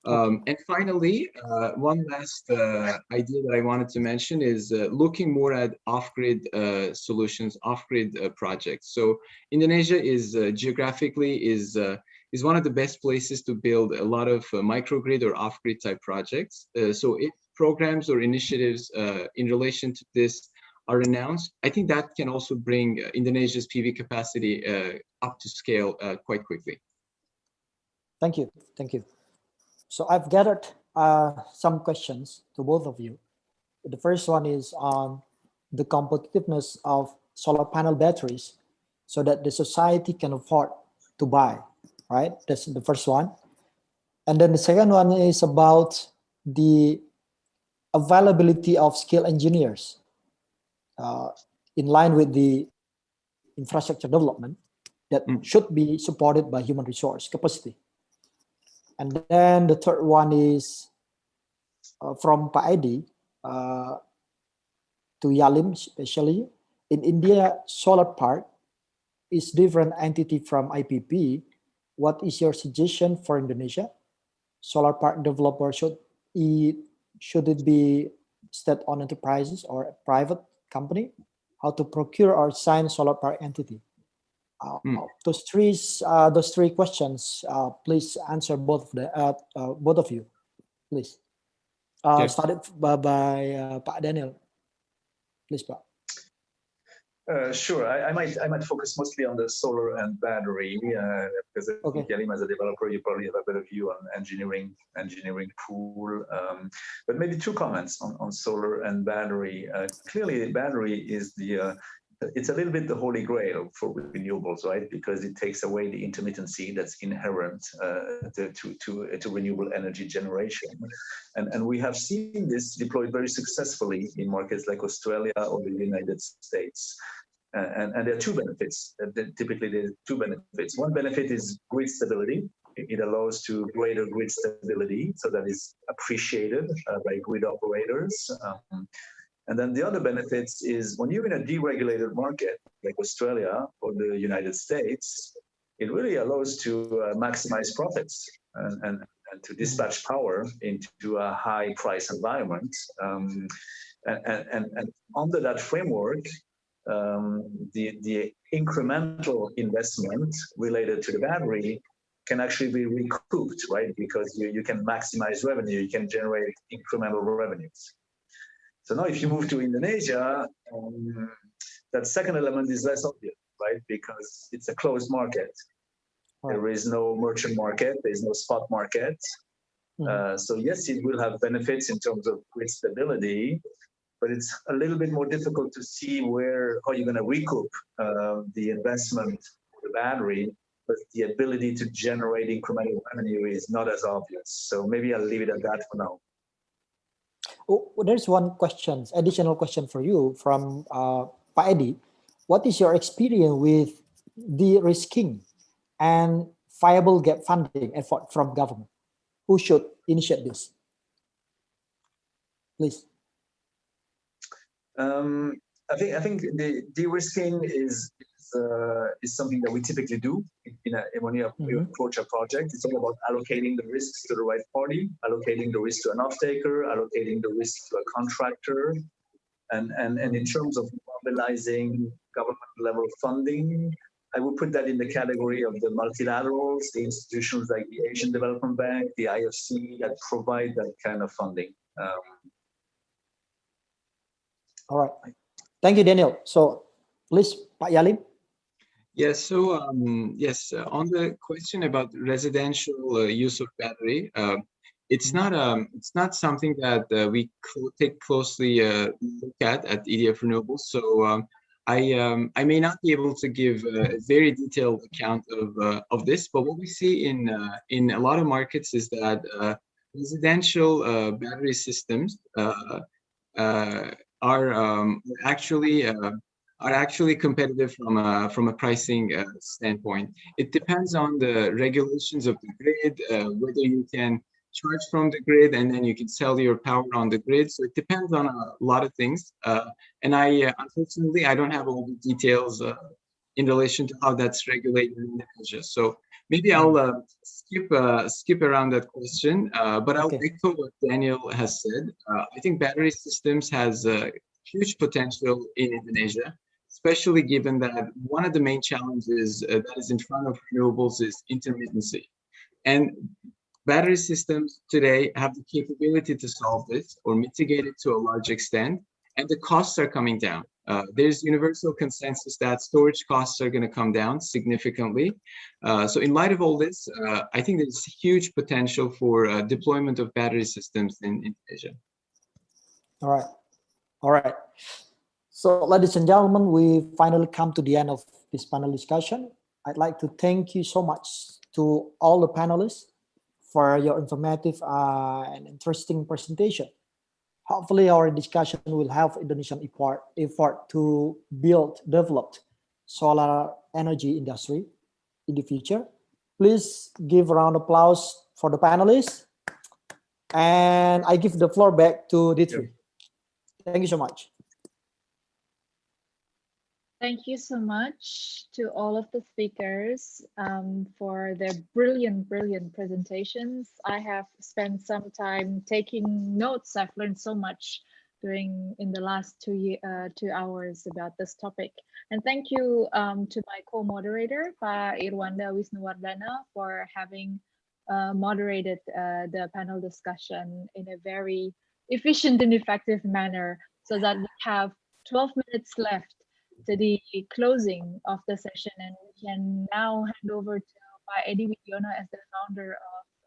And finally, one last idea that I wanted to mention is looking more at off-grid solutions, off-grid projects. So Indonesia is geographically is one of the best places to build a lot of microgrid or off-grid type projects. So if programs or initiatives in relation to this are announced, I think that can also bring Indonesia's PV capacity up to scale quite quickly. Thank you. Thank you. So I've gathered some questions to both of you. The first one is on the competitiveness of solar panel batteries so that the society can afford to buy, right? That's the first one. And then the second one is about the availability of skilled engineers in line with the infrastructure development that should be supported by human resource capacity. And then the third one is from Pak Edi to Yalim, especially. In India, solar park is different entity from IPP. What is your suggestion for Indonesia? Solar park developer, should it be state-owned enterprises or a private company? How to procure or sign solar park entity? Those three questions, please answer both of you, please. Started by Pak Daniel, please, Pak. Sure. I might focus mostly on the solar and battery because I think Yalim, as a developer, you probably have a better view on engineering pool. But maybe two comments on solar and battery. Clearly, battery is it's a little bit the holy grail for renewables, right? Because it takes away the intermittency that's inherent to renewable energy generation. And we have seen this deployed very successfully in markets like Australia or the United States. And there are two benefits. Typically, there are two benefits. One benefit is grid stability. It allows to greater grid stability, so that is appreciated by grid operators. And then the other benefits is when you're in a deregulated market like Australia or the United States, it really allows to maximize profits and to dispatch power into a high price environment. And under that framework, the incremental investment related to the battery can actually be recouped, right? Because you can maximize revenue, you can generate incremental revenues. So now if you move to Indonesia, that second element is less obvious, right? Because it's a closed market. Right. There is no merchant market, there is no spot market. So yes, it will have benefits in terms of grid stability, but it's a little bit more difficult to see how you're going to recoup the investment for the battery, but the ability to generate incremental revenue is not as obvious. So maybe I'll leave it at that for now. Oh, there's one question, additional question for you from Pak Edi. What is your experience with de-risking and viable gap funding effort from government? Who should initiate this? Please. I think the de-risking is something that we typically do when you approach a project. It's all about allocating the risks to the right party, allocating the risk to an off-taker, allocating the risk to a contractor, and in terms of mobilizing government-level funding, I would put that in the category of the multilaterals, the institutions like the Asian Development Bank, the IFC that provide that kind of funding. All right. Thank you, Daniel. So please, Pak Yalim. Yes, so yes, on the question about residential use of battery, it's not something that we take closely look at EDF Renewables. So I may not be able to give a very detailed account of this, but what we see in a lot of markets is that residential battery systems are actually competitive from a pricing standpoint. It depends on the regulations of the grid, whether you can charge from the grid and then you can sell your power on the grid. So it depends on a lot of things. And unfortunately, I don't have all the details in relation to how that's regulated in Indonesia. So maybe I'll skip around that question, but I'll echo what Daniel has said. I think battery systems has huge potential in Indonesia, especially given that one of the main challenges that is in front of renewables is intermittency. And battery systems today have the capability to solve this or mitigate it to a large extent, and the costs are coming down. There's universal consensus that storage costs are going to come down significantly. So in light of all this, I think there's huge potential for deployment of battery systems in Indonesia. All right. All right. So ladies and gentlemen, we finally come to the end of this panel discussion. I'd like to thank you so much to all the panelists for your informative and interesting presentation. Hopefully our discussion will help Indonesian effort to develop solar energy industry in the future. Please give a round of applause for the panelists. And I give the floor back to Putri. Thank you so much. Thank you so much to all of the speakers for their brilliant presentations. I have spent some time taking notes. I've learned so much in the last 2 hours about this topic. And thank you to my co-moderator, Pak Irwanda Wisnu, for having moderated the panel discussion in a very efficient and effective manner, so that we have 12 minutes left to the closing of the session, and we can now hand over to Pak Edi Widiono as the founder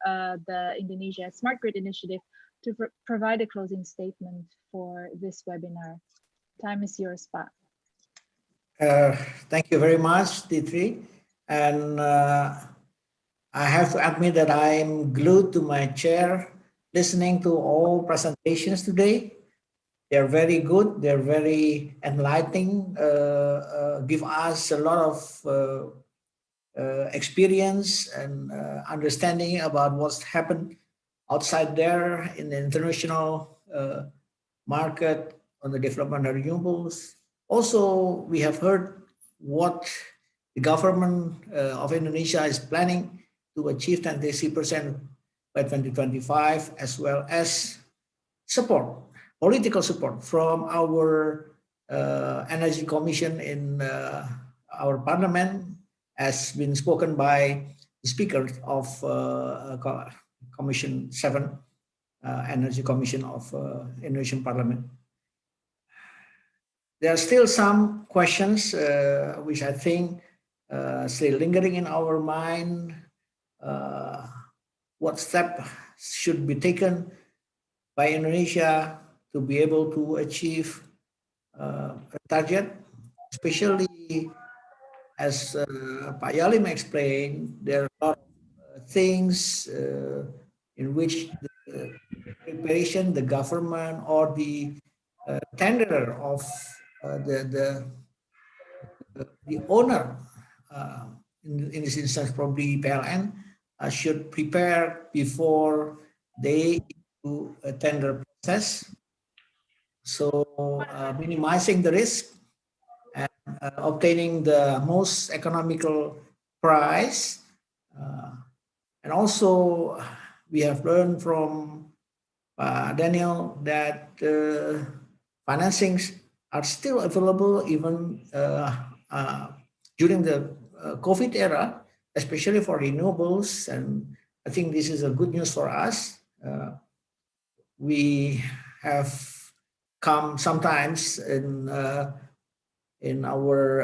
of the Indonesia Smart Grid Initiative to provide a closing statement for this webinar. Time is yours, Pak. Thank you very much, Putri. And I have to admit that I'm glued to my chair listening to all presentations today. They're very good. They're very enlightening, give us a lot of experience and understanding about what's happened outside there in the international market on the development of renewables. Also, we have heard what the government of Indonesia is planning to achieve 23% by 2025, as well as support, political support from our Energy Commission in our parliament, has been spoken by speakers of Commission 7, Energy Commission of Indonesian Parliament. There are still some questions which I think still lingering in our mind. What step should be taken by Indonesia to be able to achieve a target, especially as Pak Yalim explained, there are a lot of things in which the preparation, the government or the tenderer of the owner, in this instance probably PLN, should prepare before they do a tender process. So minimizing the risk and obtaining the most economical price. And also we have learned from Daniel that financings are still available even during the COVID era, especially for renewables. And I think this is a good news for us. We have come sometimes in our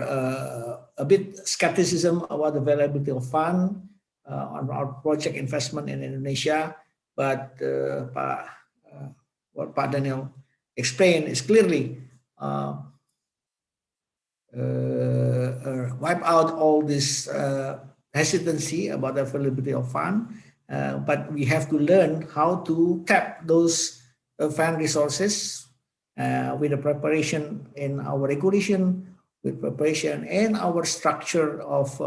a bit skepticism about the availability of fund on our project investment in Indonesia, but what Pak Daniel explained is clearly wipe out all this hesitancy about the availability of fund, but we have to learn how to tap those fund resources with the preparation in our regulation, with preparation in our structure of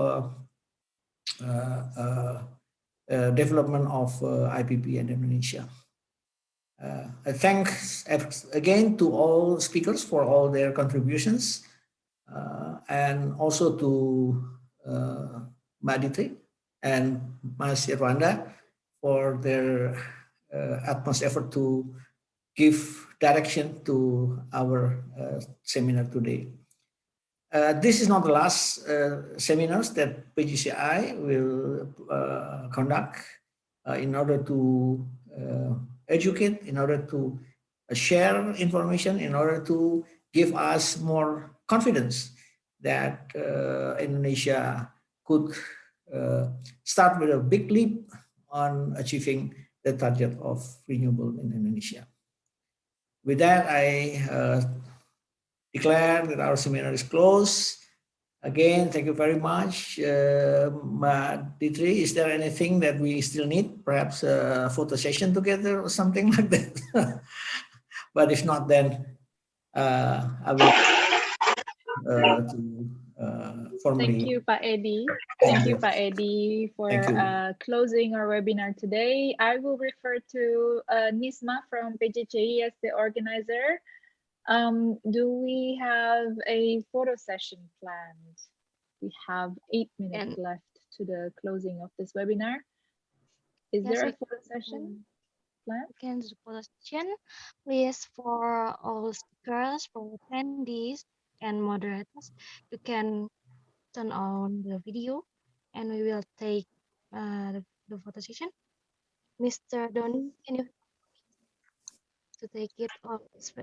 development of IPP in Indonesia. Thanks again to all speakers for all their contributions, and also to Adhityani and Mas Irwanda for their utmost effort to give direction to our seminar today. This is not the last seminars that PJCI will conduct in order to educate, in order to share information, in order to give us more confidence that Indonesia could start with a big leap on achieving the target of renewable in Indonesia. With that, I declare that our seminar is closed. Again, thank you very much. Putri, is there anything that we still need? Perhaps a photo session together or something like that? But if not, then I will formally. Thank you, Pak Edi. Thank you, Pak Edi, for closing our webinar today. I will refer to Nisma from PJCI as the organizer. Do we have a photo session planned? We have 8 minutes left to the closing of this webinar. Is there a photo session planned? We can do photo session. Please, for all speakers, for attendees and moderators, you can turn on the video and we will take the photo session. Mr. Doni, can you to take it off,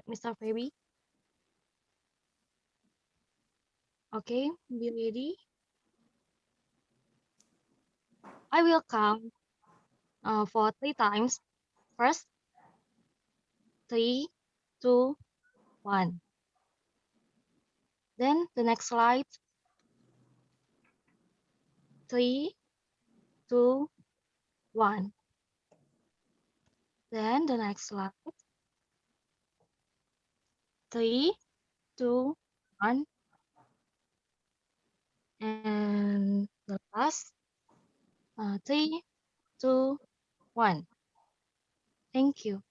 Mr. Feby? Okay, be ready. I will count for 3 times. First, 3, 2, 1. Then the next slide. 3, 2, 1. Then the next slide. 3, 2, 1. And the last 3, 2, 1. Thank you.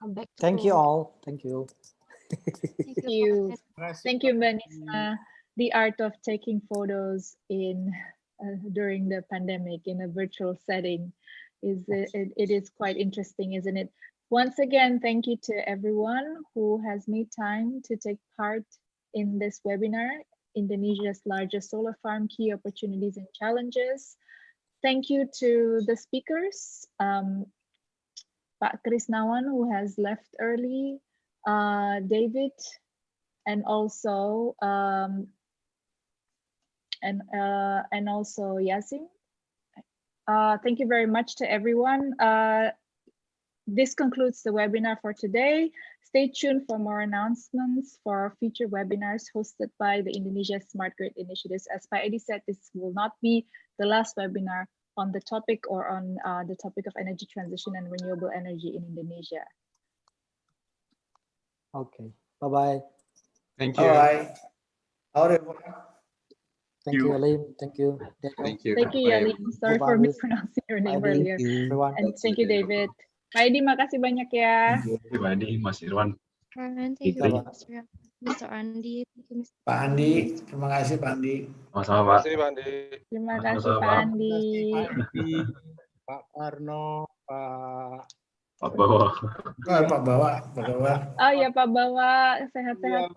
I'm back to Thank you all. Thank you. Thank you. Thank you, Mbak Nisma. The art of taking photos in during the pandemic in a virtual setting it is quite interesting, isn't it? Once again, thank you to everyone who has made time to take part in this webinar. Indonesia's largest solar farm, key opportunities and challenges. Thank you to the speakers, Pak Chrisnawan, who has left early, David, and also Yasin. Thank you very much to everyone. This concludes the webinar for today. Stay tuned for more announcements for future webinars hosted by the Indonesia Smart Grid Initiatives. As Pak Edi said, this will not be the last webinar on the topic or on the topic of energy transition and renewable energy in Indonesia. Okay, bye-bye. Thank you. Bye. Thank you, Yalim. Thank you. Thank you. Thank you, Bye. Yalim. Sorry for mispronouncing your name earlier. Everyone. And thank you, David. Pak Edi, makasih banyak ya. Thank you, Pak Edi, Mas Irwan. And thank you, Putri. Mr. Andi. Thank you, Mr. Pak Andi, terima kasih Pak Andi. Sama-sama, Pak. Terima kasih, Pak Andi. Terima kasih, Sama-sama, Pak Pak. Andi. Pak Karno, Pak Bawa. Pak Bawa, Pak Bawa. Oh ya, Pak Bawa, sehat-sehat, Pak.